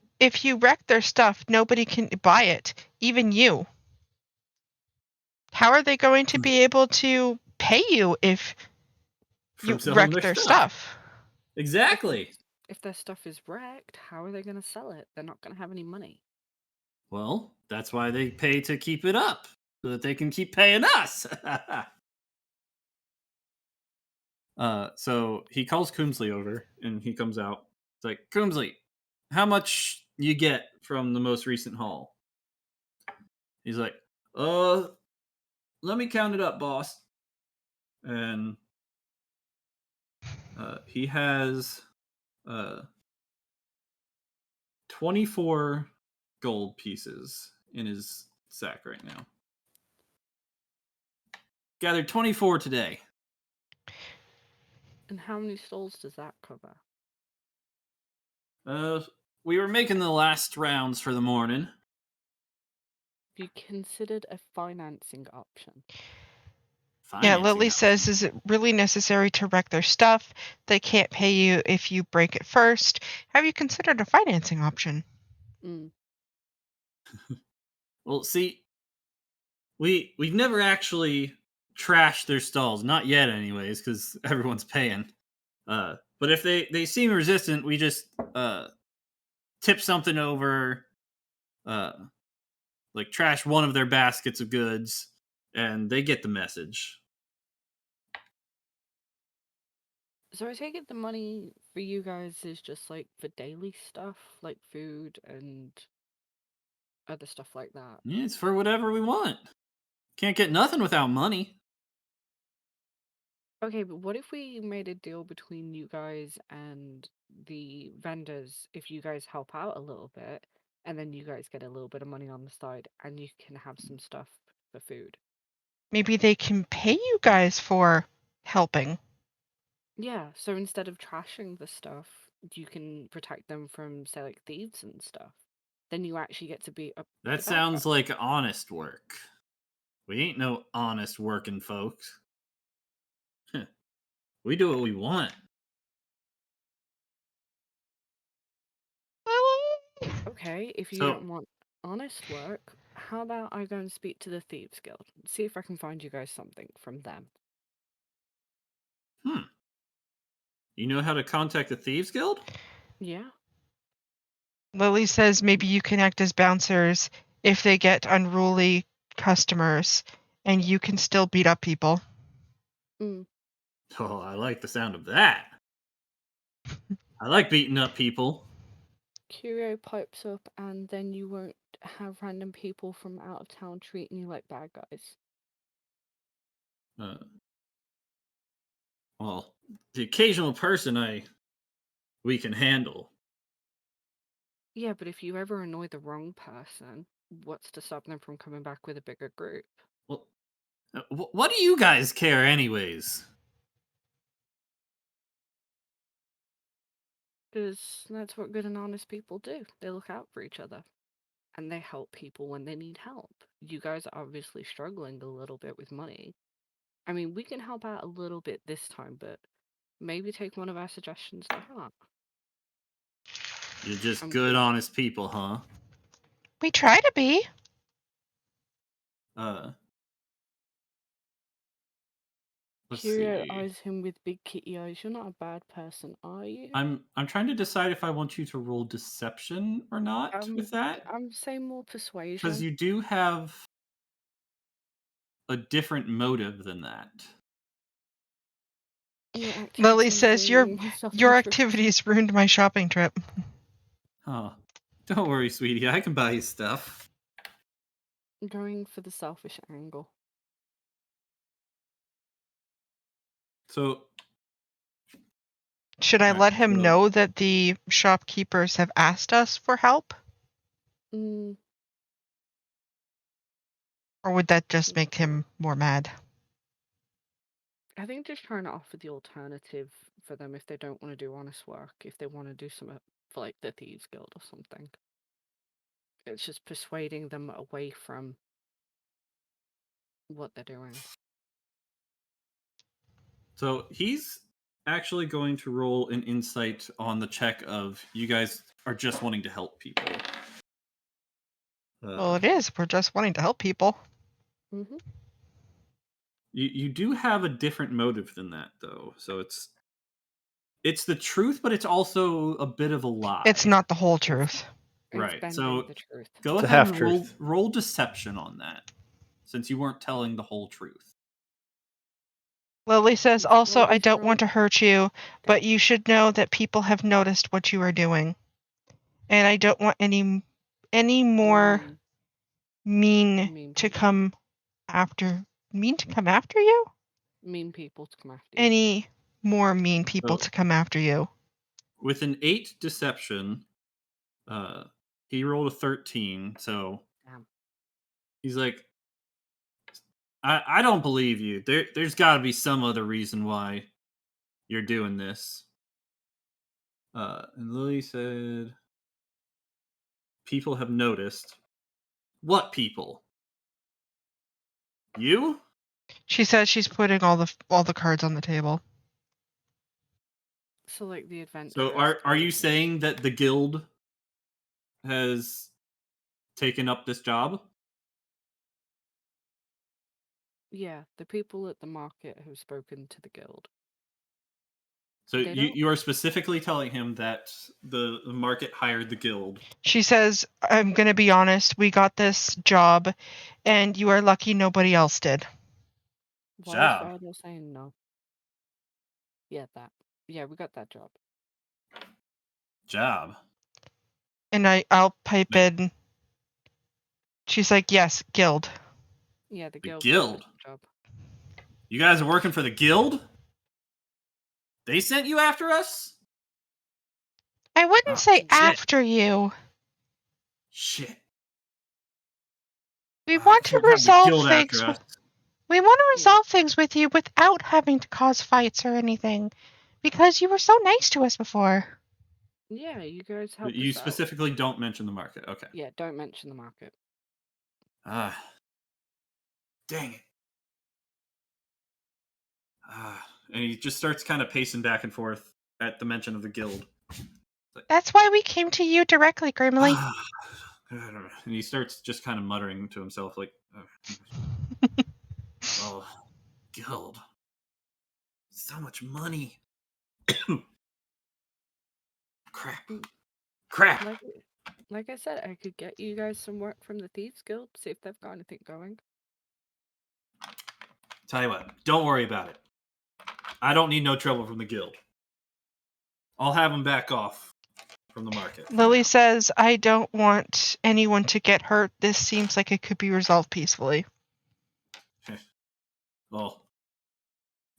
wreck their stuff, nobody can buy it. Even you. How are they going to be able to pay you if you wreck their stuff? Exactly. If their stuff is wrecked, how are they going to sell it? They're not going to have any money. Well, that's why they pay to keep it up, so that they can keep paying us. So he calls Coomsley over, and he comes out. It's like, Coomsley, how much you get from the most recent haul? He's like, let me count it up, boss. And he has 24 gold pieces in his sack right now. Gathered 24 today. And how many stalls does that cover? We were making the last rounds for the morning. Have you considered a financing option? Yeah, Lily says, is it really necessary to wreck their stuff? They can't pay you if you break it first. Have you considered a financing option? Well, see, we've never actually trashed their stalls. Not yet, anyways, because everyone's paying. But if they seem resistant, we just tip something over, like trash one of their baskets of goods, and they get the message. So I take it the money for you guys is just like for daily stuff, like food and other stuff like that. Yeah, it's for whatever we want. Can't get nothing without money. Okay, but what if we made a deal between you guys and the vendors if you guys help out a little bit and then you guys get a little bit of money on the side and you can have some stuff for food? Maybe they can pay you guys for helping. Yeah, so instead of trashing the stuff, you can protect them from, say, like thieves and stuff. Then you actually get to be a That the bad sounds guy. like honest work. We ain't no honest working folks. We do what we want. Okay, if you So, don't want honest work, how about I go and speak to the Thieves Guild? See if I can find you guys something from them. you know how to contact the Thieves Guild? Yeah? Lily says maybe you can act as bouncers if they get unruly customers, and you can still beat up people. Mm. Oh, I like the sound of that. I like beating up people. Curio pipes up, and then you won't have random people from out of town treating you like bad guys. Uh, well, the occasional person we can handle. Yeah, but if you ever annoy the wrong person, what's to stop them from coming back with a bigger group? Well, what do you guys care, anyways? Because that's what good and honest people do. They look out for each other. And they help people when they need help. You guys are obviously struggling a little bit with money. I mean, we can help out a little bit this time, but maybe take one of our suggestions to heart. You're just Um, good, honest people, huh? We try to be. Uh, let's Curio see. eyes him with big kitty eyes. You're not a bad person, are you? I'm trying to decide if I want you to roll deception or not with that, I'm saying more because persuasion. you do have a different motive than that. Your Lily activities says your ruining my shopping your trip. activities ruined my shopping trip. Huh. Don't worry, sweetie. I can buy you stuff. Going for the selfish angle. So, Should I alright, let him so know that the shopkeepers have asked us for help? Mm, Or would that just make him more mad? I think just trying to offer the alternative for them if they don't want to do honest work, if they want to do something for like the Thieves Guild or something. It's just persuading them away from what they're doing. So he's actually going to roll an insight on the check of you guys are just wanting to help people. Well, it is. We're just wanting to help people. Mm-hmm. You do have a different motive than that, though. So it's the truth, but it's also a bit of a lie. It's not the whole truth. It's Right. bending So the truth. go It's a ahead and half-truth. roll deception on that, since you weren't telling the whole truth. Lily says, It's also, I always don't want to right. hurt you, but you should know that people have noticed what you are doing. And I don't want any more Mean to people. come after you? Mean people to come after you. Any more mean people So to come after you. with an 8 deception, he rolled a 13. So Damn. he's like, I don't believe you. There's got to be some other reason why you're doing this. And Lily said, people have noticed. What people? You? She says she's putting all the cards on the table. So like the So adventurers. are kind you of- saying that the guild has taken up this job? Yeah, the people at the market have spoken to the guild. So They don't- you are specifically telling him that the market hired the guild. She says, I'm going to be honest, we got this job, and you are lucky nobody else did. Why Job. is Varda saying no? Yeah, that. Yeah, we got that job. Job. And I'll pipe in. She's like, yes, guild. Yeah, the The guild. guild? Job. You guys are working for the guild? They sent you after us? I wouldn't Oh, say shit. after you. Shit. We I want to can't have the resolve guild things. after us. We want to Yeah. resolve things with you without having to cause fights or anything, because you were so nice to us before. Yeah, you guys helped You us out. specifically don't mention the market. Okay. Yeah, don't mention the market. Ah. Dang it. And he just starts kind of pacing back and forth at the mention of the guild. That's why we came to you directly, Grimly. And he starts just kind of muttering to himself, like, "Oh, guild, so much money, crap, crap." Like I said, I could get you guys some work from the Thieves Guild, see if they've got anything going. Tell you what, don't worry about it. I don't need no trouble from the guild. I'll have them back off from the market. Lily says, I don't want anyone to get hurt. This seems like it could be resolved peacefully. Well,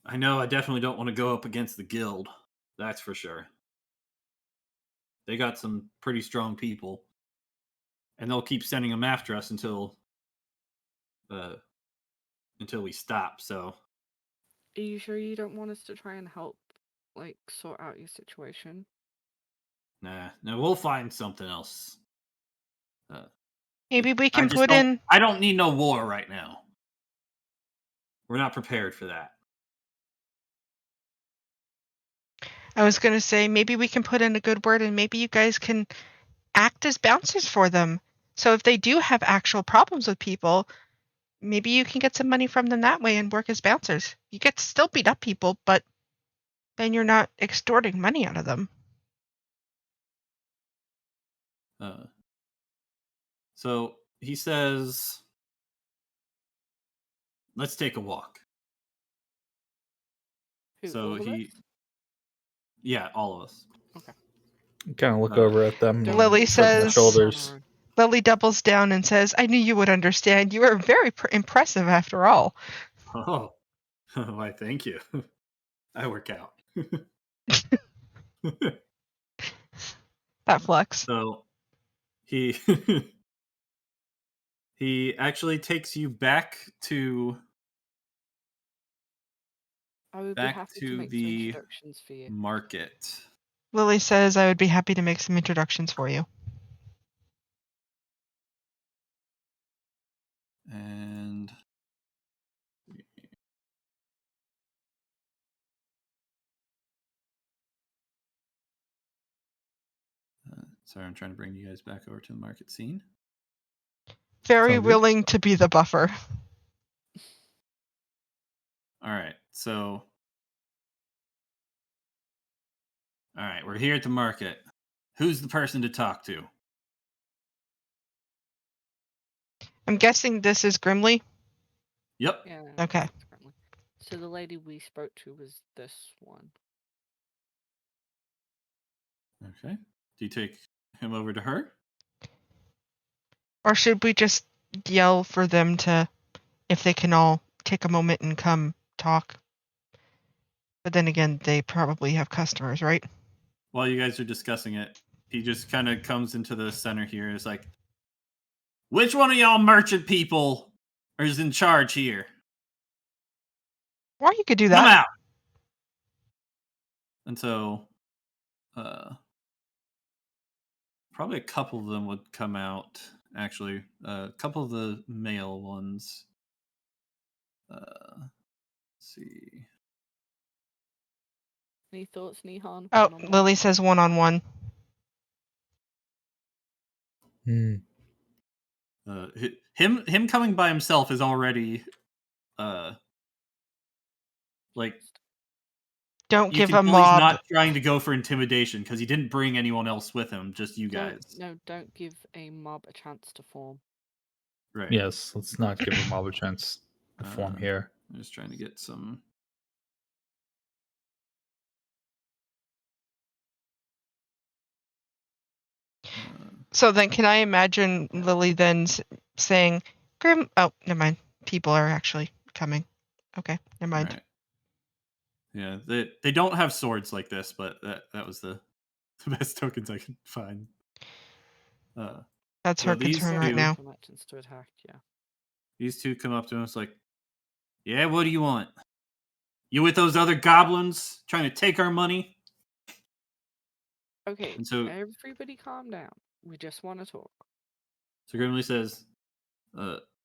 I know I definitely don't want to go up against the guild. That's for sure. They got some pretty strong people. And they'll keep sending them after us until we stop, so. Are you sure you don't want us to try and help, like, sort out your situation? Nah, no, we'll find something else. Maybe we can I just put in... I don't need no war right now. We're not prepared for that. I was going to say, maybe we can put in a good word and maybe you guys can act as bouncers for them. So if they do have actual problems with people, maybe you can get some money from them that way and work as bouncers. You get to still beat up people, but then you're not extorting money out of them. So he says, let's take a walk. Who, So all of us? Yeah, all of us. Okay. Kind of look over at them. Don't Lily think shrug we're my says- shoulders. on our own. Lily doubles down and says, I knew you would understand. You are very impressive after all. Oh, why, thank you. I work out. That flex. So he he actually takes you back to I would be back happy to to make some the introductions for you. market. Lily says, I would be happy to make some introductions for you. And sorry, I'm trying to bring you guys back over to the market scene. Very Sound good? willing to be the buffer. All right, so all right, we're here at the market. Who's the person to talk to? I'm guessing this is Grimly. Yep. Yeah. Okay. that's currently- So the lady we spoke to was this one. Okay. Do you take him over to her? Or should we just yell for them to, if they can all take a moment and come talk? But then again, they probably have customers, right? While you guys are discussing it, he just kind of comes into the center here and is like, which one of y'all merchant people is in charge here? Or you could do Come that. out! And so, probably a couple of them would come out, actually. A couple of the male ones. Let's see. Any thoughts, Nihan? Oh, One-on-one? Lily says one-on-one. Hmm. Him coming by himself is already like Don't You give can a tell he's mob. not trying to go for intimidation because he didn't bring anyone else with him, just you No, guys. no, don't give a mob a chance to form. Right. Yes, let's not give a mob a chance to form here. I'm just trying to get some. So then, can I imagine Lily then saying, "Grim"? Oh, never mind. People are actually coming. Okay, never mind. Right. Yeah, they don't have swords like this, but that was the best tokens I could find. That's so her these concern two- right now. Connections to attack, yeah. These two come up to him. It's like, yeah, what do you want? You with those other goblins trying to take our money? Okay, And so everybody calm down. We just want to talk. So Grimly says,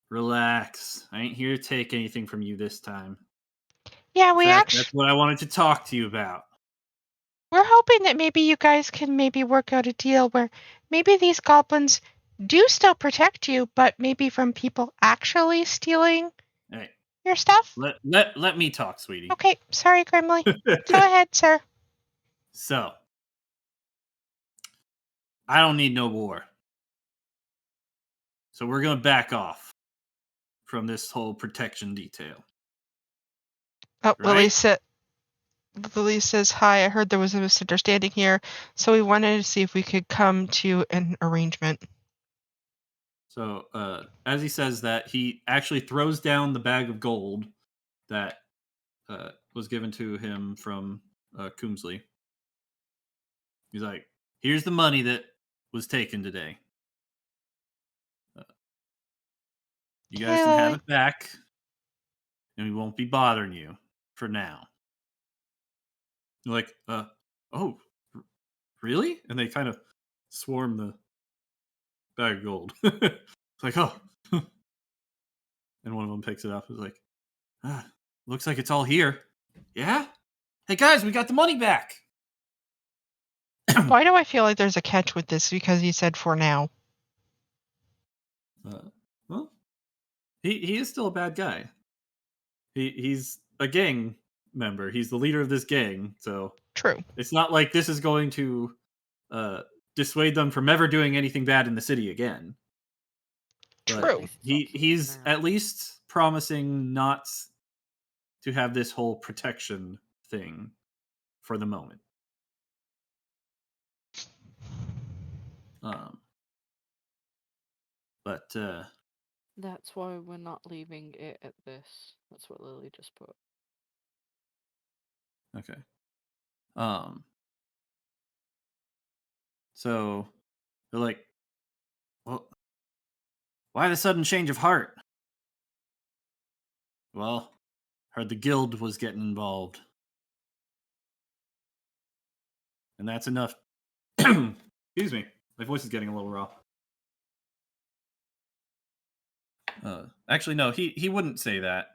relax. I ain't here to take anything from you this time. Yeah, In fact, that's what I wanted to talk to you about. we're hoping that maybe you guys can maybe work out a deal where maybe these goblins do still protect you, but maybe from people actually stealing Hey, your stuff. let me talk, sweetie. Okay, sorry, Grimly. Go ahead, sir. So, I don't need no war. So we're gonna back off from this whole protection detail. Oh, Right? Lily says, "Hi, I heard there was a misunderstanding here, so we wanted to see if we could come to an arrangement." So, as he says that, he actually throws down the bag of gold that was given to him from Coomsley. He's like, here's the money that was taken today. You guys can have it back, and we won't be bothering you for now. You're like, oh, really? And they kind of swarm the bag of gold. It's like, oh. And one of them picks it up. It's like, looks like it's all here. Yeah? Hey, guys, we got the money back. Why do I feel like there's a catch with this? Because he said for now. Well, he is still a bad guy. He's a gang member. He's the leader of this gang. So True. it's not like this is going to dissuade them from ever doing anything bad in the city again. But True. he's at least promising not to have this whole protection thing for the moment. But That's why we're not leaving it at this. That's what Lily just put. okay. So they're like, well, why the sudden change of heart? Well, heard the guild was getting involved. And that's enough. Excuse me. My voice is getting a little raw. Actually, no, he wouldn't say that.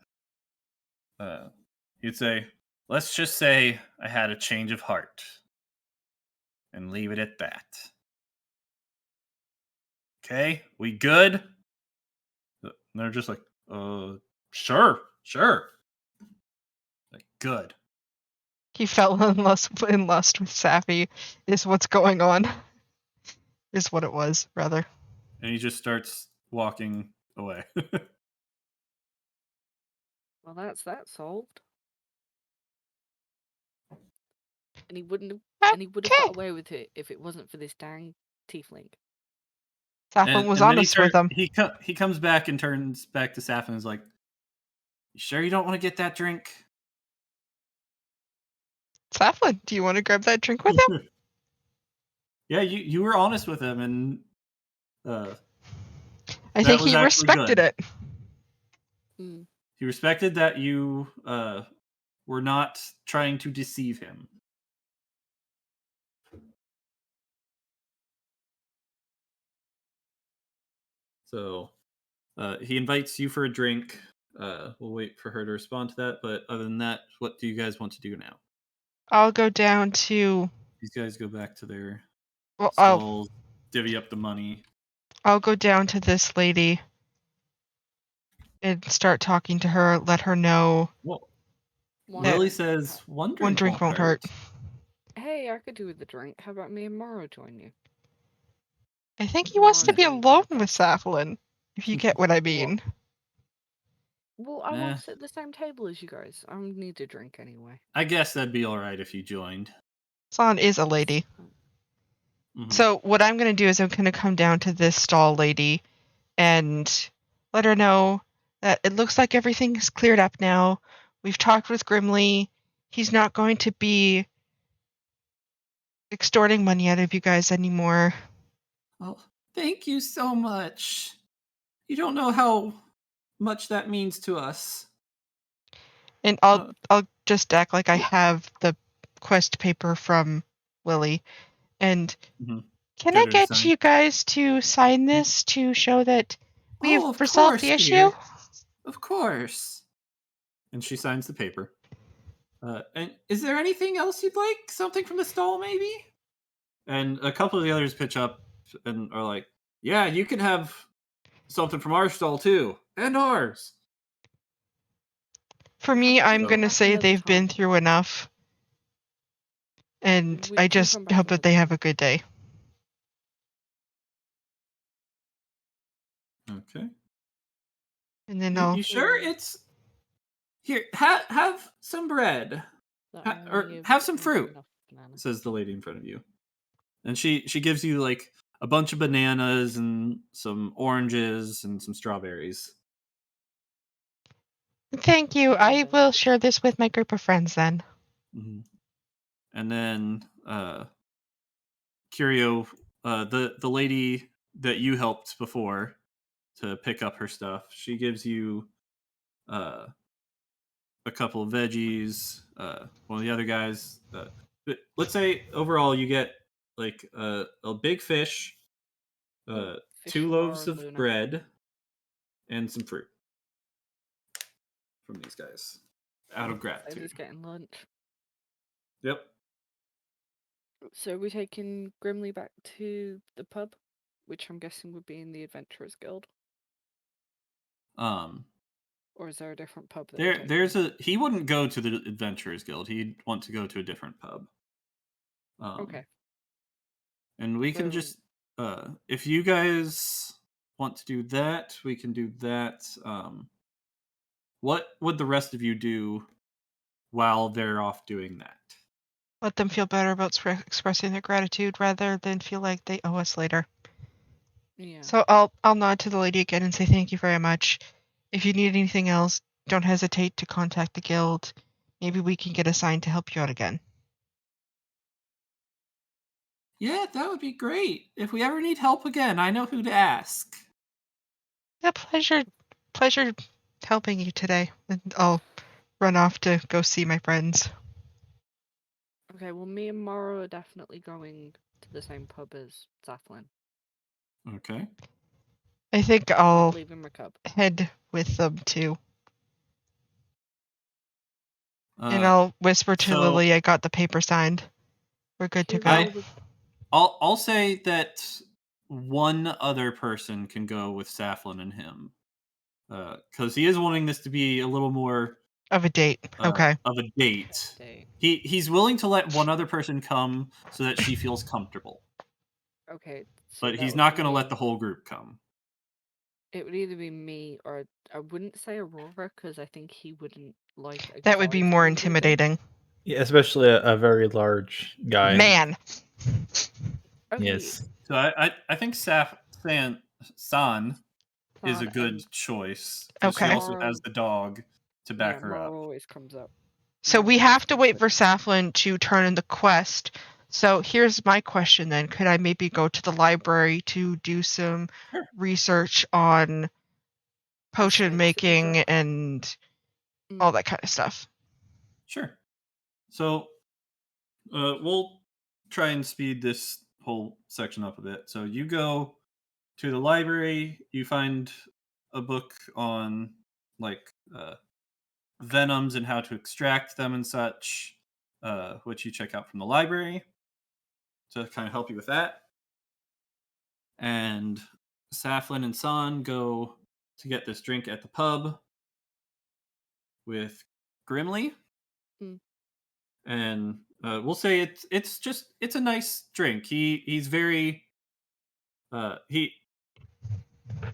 He'd say, let's just say I had a change of heart. And leave it at that. Okay, we good? And they're just like, sure. Like, good. He fell in lust with Sappy, is what's going on. Is what it was, rather. And he just starts walking away. Well, that's that solved. And he wouldn't have. And he would have got away with it if it wasn't for this dang tiefling. Saffron was then honest with him. He comes back and turns back to Saf and is like, you sure you don't want to get that drink? Saffron, do you want to grab that drink with him? Yeah, you were honest with him, and I think he respected it. Mm. He respected that you were not trying to deceive him. So he invites you for a drink. We'll wait for her to respond to that. But other than that, what do you guys want to do now? I'll go down to... These guys go back to their Well, stalls, divvy up the money. I'll go down to this lady and start talking to her, let her know... Whoa. Lily says one drink, won't hurt. Hey, I could do with the drink. How about me and Morrow join you? I think he wants to Morrow's be really alone good at with Saflin, if you get what I mean. Well, I Eh. want to sit at the same table as you guys. I need a drink anyway. I guess that'd be all right if you joined. San is a lady. Mhm. So what I'm going to do is I'm going to come down to this stall lady and let her know that it looks like everything is cleared up now. We've talked with Grimly. He's not going to be extorting money out of you guys anymore. Oh, thank you so much. You don't know how much that means to us. And I'll just act like I have the quest paper from Lily. And Mhm. can Get I her to get sign. you guys to sign this to show that we've Oh, of resolved course, the issue? dear. Of course. And she signs the paper. And is there anything else you'd like? Something from the stall, maybe? And a couple of the others pitch up and are like, yeah, you can have something from our stall, too. And ours. For me, about I'm we going to come back say another they've been time? through enough. And We I can just come back hope that another they have time. a good day. Okay. And then You I'll. sure it's... Here, have some bread. Or have some fruit, says the lady in front of you. And she gives you like a bunch of bananas and some oranges and some strawberries. Thank you. I will share this with my group of friends then. Mm-hmm. And then Curio, the lady that you helped before to pick up her stuff, she gives you a couple of veggies. One of the other guys, but let's say overall you get like a big fish, Fish 2 for loaves Morrow and of Luna. bread, and some fruit from these guys out of gratitude. Just getting lunch. Yep. So we're taking Grimly back to the pub, which I'm guessing would be in the Adventurers Guild, or is there a different pub that we're taking? He wouldn't go to the Adventurers Guild. He'd want to go to a different pub. Okay. And we can just if you guys want to do that, we can do that. What would the rest of you do while they're off doing that? Let them feel better about expressing their gratitude rather than feel like they owe us later. Yeah. So I'll nod to the lady again and say thank you very much. If you need anything else, don't hesitate to contact the guild. Maybe we can get assigned to help you out again. Yeah, that would be great. If we ever need help again, I know who to ask. Yeah, pleasure helping you today. And I'll run off to go see my friends. Okay, well, me and Morrow are definitely going to the same pub as Zaflin. Okay. I think Not I'll leaving my cub. head with them too. And Uh, I'll whisper to so- Lily I got the paper signed. We're good to go. I'll say that one other person can go with Saflin and him, because he is wanting this to be a little more Of a date. Okay. of a date. He's willing to let one other person come so that she feels comfortable, Okay, so but that he's would not be going to let me. the whole group come. It would either be me or I wouldn't say Aurora because I think he wouldn't like. That would be more intimidating. Yeah, especially a very large guy. Man. Okay. Yes. So I think San is a San good and- choice because she Okay. also has the dog to back her Morrow up. always comes up. So we Morrow have to comes wait with for me. Saflin to turn in the quest. So here's my question then. Could I maybe go to the library to do some research on potion snakes that we making drop. and all that kind of stuff? Sure. So we'll try and speed this whole section up a bit. So you go to the library, you find a book on like venoms and how to extract them and such, which you check out from the library to kind of help you with that. And Saflin and San go to get this drink at the pub with Grimly. and we'll say it's a nice drink. He's very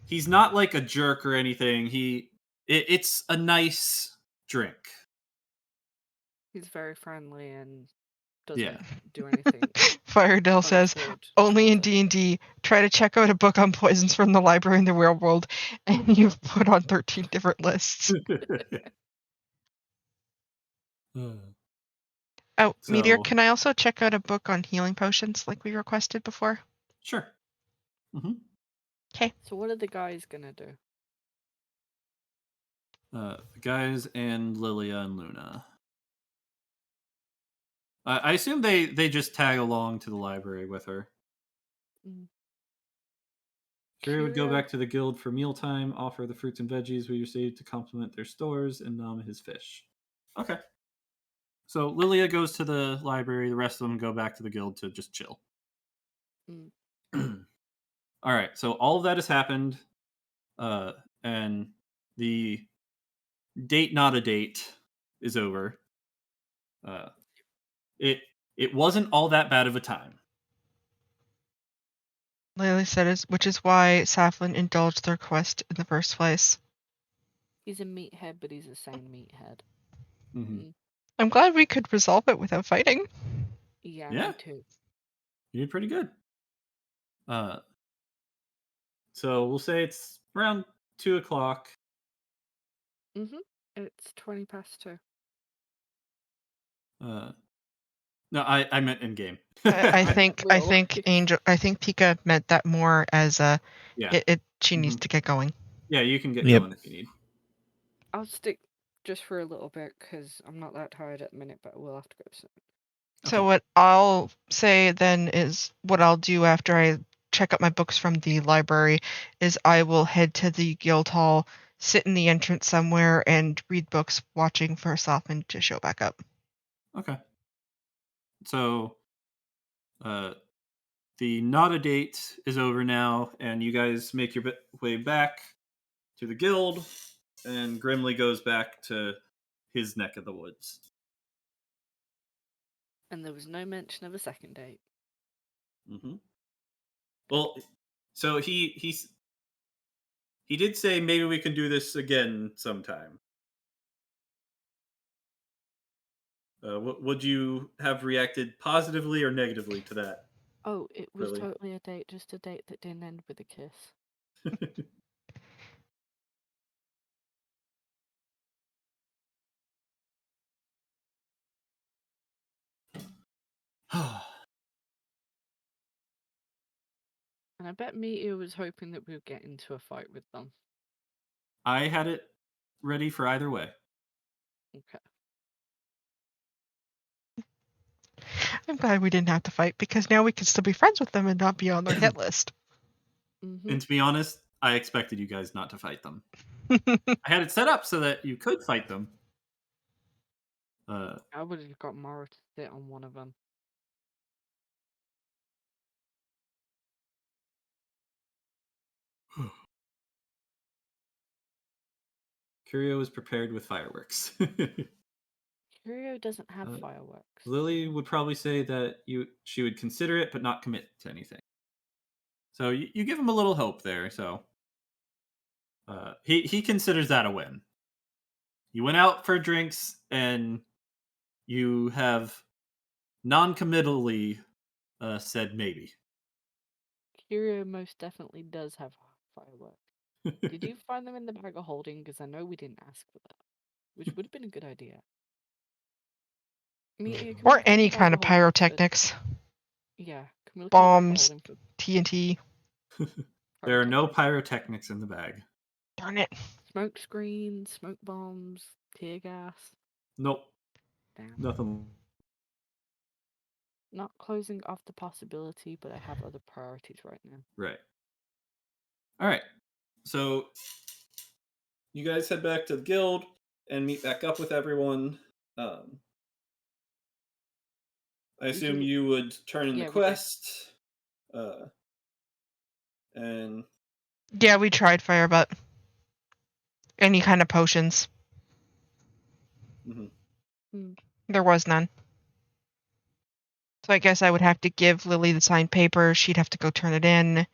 he's not like a jerk or anything. It's a nice drink. He's very friendly and Yeah. doesn't do anything. Firedale says, untoward only in towards it. D&D, try to check out a book on poisons from the library in the real world, and you've put on 13 different lists. Oh, Meteor, So- can I also check out a book on healing potions like we requested before? Sure. So what are the guys gonna do? The guys and Lilia and Luna. I assume they just tag along to the library with her. Mm. Curio would go Curio- back to the guild for mealtime, offer the fruits and veggies we received to complement their stores, and nom his fish. Okay. So Lilia goes to the library. The rest of them go back to the guild to just chill. Mm. All right. So all of that has happened, and the date not a date is over. It wasn't all that bad of a time. Lily said, which is why Saflin indulged their quest in the first place. He's a meathead, but he's a sane meathead. Mm-hmm. I'm glad we could resolve it without fighting. Yeah, Yeah. me too. You did pretty good. So we'll say it's around 2:00. It's 20 past 2. No, I meant in game. I think Will. I think Pika meant that more as a Yeah. she needs to get going. Yeah, you can get Yep. going if you need. I'll stick just for a little bit because I'm not that tired at the minute, but we'll have to go soon. So Okay. what I'll say then is what I'll do after I check out my books from the library is I will head to the guild hall, sit in the entrance somewhere, and read books, watching for Softman to show back up. Okay. So the not a date is over now, and you guys make your way back to the guild, and Grimly goes back to his neck of the woods. And there was no mention of a second date. Mm-hmm. Well, so he did say maybe we can do this again sometime. Would you have reacted positively or negatively to that? Oh, it was Really? totally a date, just a date that didn't end with a kiss. And I bet Meteor was hoping that we would get into a fight with them. I had it ready for either way. Okay. I'm glad we didn't have to fight because now we can still be friends with them and not be on their hit list. Mm-hmm. And to be honest, I expected you guys not to fight them. I had it set up so that you could fight them. I would have got Mara to sit on one of them. Curio is prepared with fireworks. Curio doesn't have fireworks. Lily would probably say that she would consider it but not commit to anything. So you give him a little hope there. So he considers that a win. You went out for drinks and you have non-committally said maybe. Curio most definitely does have fireworks. Did you find them in the bag of holding? Because I know we didn't ask for that, which would have been a good idea. Meteor, can we Or look in any the bag kind of holding for- pyrotechnics. Yeah, can we look Bombs, in the bag of TNT. holding for There are no pyrotechnics? pyrotechnics in the bag. Darn it. Smoke screens, smoke bombs, tear gas. Nope, Damn. nothing. Not closing off the possibility, but I have other priorities right now. Right. All right. So you guys head back to the guild and meet back up with everyone. I assume you would turn in Yeah, the we did. quest. And Yeah, we tried fire, but any kind of potions. mhm. There was none. So I guess I would have to give Lily the signed paper. She'd have to go turn it in.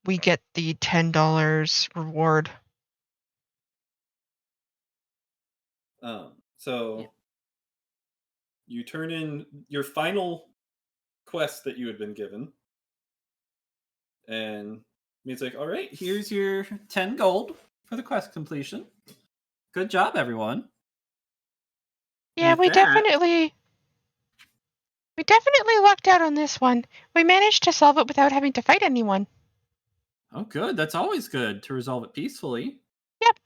We get the $10 reward. So Yeah. you turn in your final quest that you had been given, and it's like, all right, here's your 10 gold for the quest completion. Good job, everyone. Yeah, with that- we definitely lucked out on this one. We managed to solve it without having to fight anyone. Oh, good. That's always good to resolve it peacefully. Yep.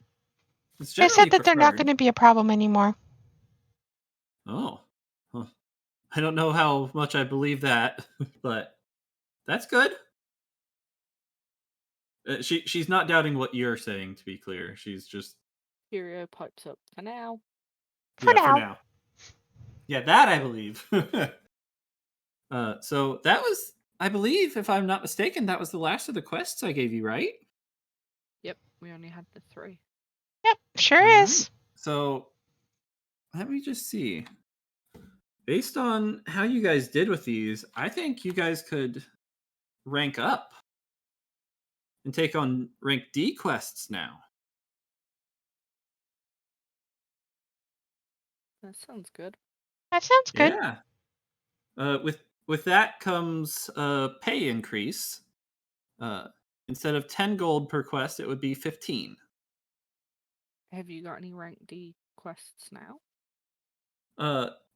It's They generally said that they're not preferred. going to be a problem anymore. Oh, huh. I don't know how much I believe that, but that's good. She's not doubting what you're saying. To be clear, she's just Curio pipes up for now. For for now. now. Yeah, that I believe. So that was, I believe, if I'm not mistaken, that was the last of the quests I gave you, right? Yep, we only had the 3. Yep, sure All is. right. So let me just see. Based on how you guys did with these, I think you guys could rank up and take on rank D quests now. That sounds good. That sounds good. Yeah. With that comes a pay increase. Instead of 10 gold per quest, it would be 15. Have you got any rank D quests now?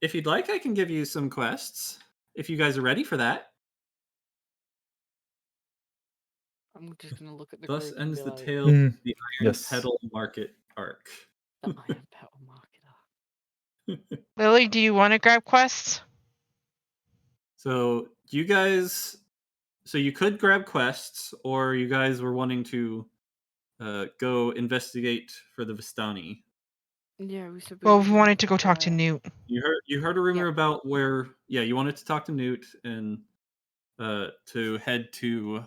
If you'd like, I can give you some quests. If you guys are ready for that. I'm just gonna look at the Thus group and ends be the like, tale of the Iron Yes. Pedal Market arc. the Iron Petal Marketer. Lily, do you want to grab quests? So you guys, you could grab quests, or you guys were wanting to go investigate for the Vistani. Yeah, we said Well, were we going wanted to go talk to Briar. Newt. You heard a rumor Yep. about where? Yeah, you wanted to talk to Newt and to head to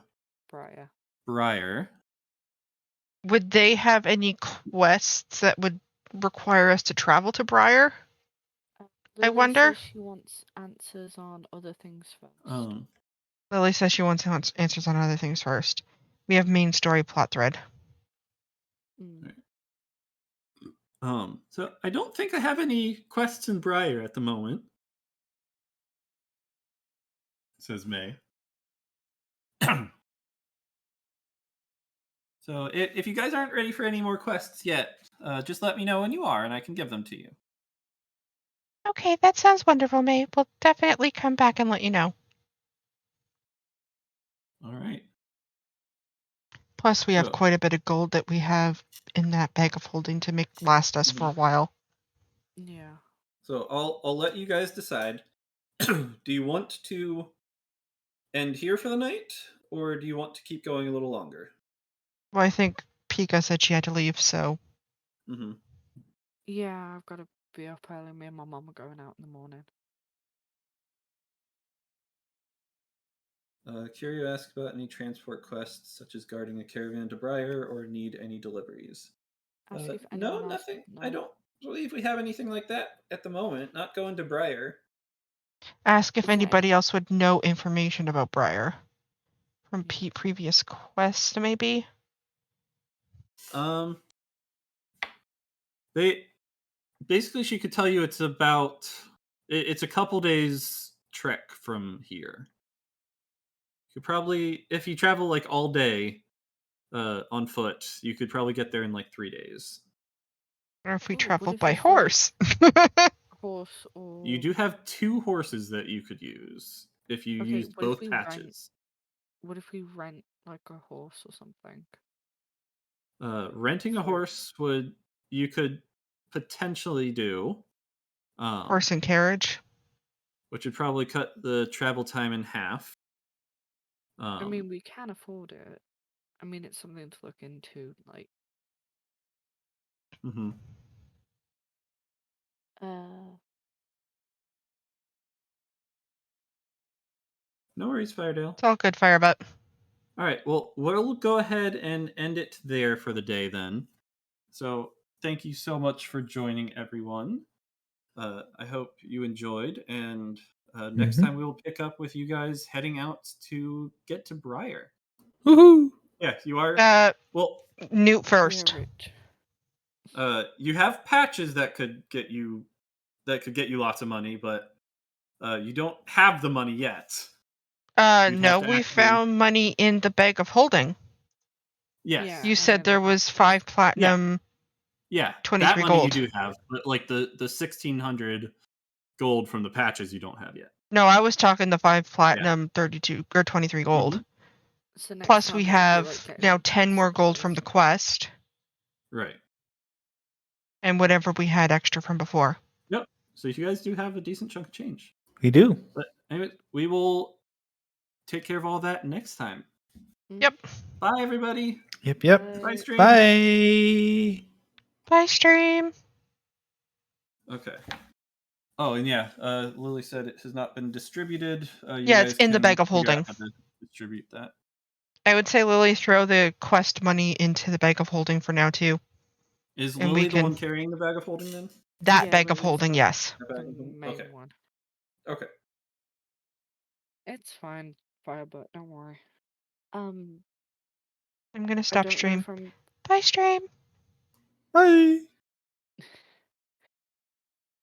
Briar. Briar. Would they have any quests that would require us to travel to Briar? I Lily wonder? says she wants answers on other things first. Lily says she wants answers on other things first. We have main story plot thread. Mm. So I don't think I have any quests in Briar at the moment. Says May. So if you guys aren't ready for any more quests yet, just let me know when you are, and I can give them to you. Okay, that sounds wonderful, May. We'll definitely come back and let you know. All right. Plus, we have So- quite a bit of gold that we have in that bag of holding to make last us for a while. Yeah. So I'll let you guys decide. Do you want to end here for the night, or do you want to keep going a little longer? Well, I think Pika said she had to leave, so Mm-hmm. Yeah, I've got to be up early. Me and my mum are going out in the morning. Curio asked about any transport quests, such as guarding a caravan to Briar, or need any deliveries. Ask if No, anyone else nothing. would I know. don't believe we have anything like that at the moment. Not going to Briar. ask if Is there anybody any- else would know information about Briar from Yeah. previous quests, maybe. They basically, she could tell you it's about. It's a couple days trek from here. You could probably, if you travel like all day, on foot, you could probably get there in like 3 days. Or if we Ooh, travel what if by it's like- horse. Horse or You do have 2 horses that you could use if you Okay, used what if both we rent- patches. what if we rent like a horse or something? Renting a For- horse you could potentially do, Horse and carriage. which would probably cut the travel time in half. I mean, we can afford it. I mean, it's something to look into. Like, mhm. No worries, Firedale. It's all good, Firebutt. All right, well, we'll go ahead and end it there for the day then. So, thank you so much for joining, everyone. I hope you enjoyed, and Next Mhm. time we will pick up with you guys heading out to get to Briar. Woohoo! Yeah, you are. Well, Newt Yeah, first. Rich. you have patches that could get you lots of money, but you don't have the money yet. You'd have No, to we actually- found money in the bag of holding. Yes. Yeah. You I said know there that was much. 5 platinum. Yeah, 23 that money gold. you do have, but like the 1,600 gold from the patches you don't have yet. No, I was talking the 5 platinum, 32 or 23 gold. Mhm. So next Plus, time we it'll be, have like, now getting 10 more gold from the supplies. quest, Right. and whatever we had extra from before. Yep. So you guys do have a decent chunk of change. We do. But anyway, we will take care of all that next time. Yep. Bye, everybody. Yep, yep. Bye, stream. Bye. Bye, stream. Okay. Oh, and yeah, Lily said it has not been distributed. You Yeah, it's guys in the can bag of figure out holding. how to distribute that. I would say, Lily, throw the quest money into the bag of holding for now, too. Is And Lily we the can- one carrying the bag of holding then? That Yeah, bag of Lily's holding, the- yes. The bag The of holding? main Okay. one. Okay. It's fine, Firebird. Don't worry. I'm gonna I stop don't know stream. if I'm Bye, stream. Bye.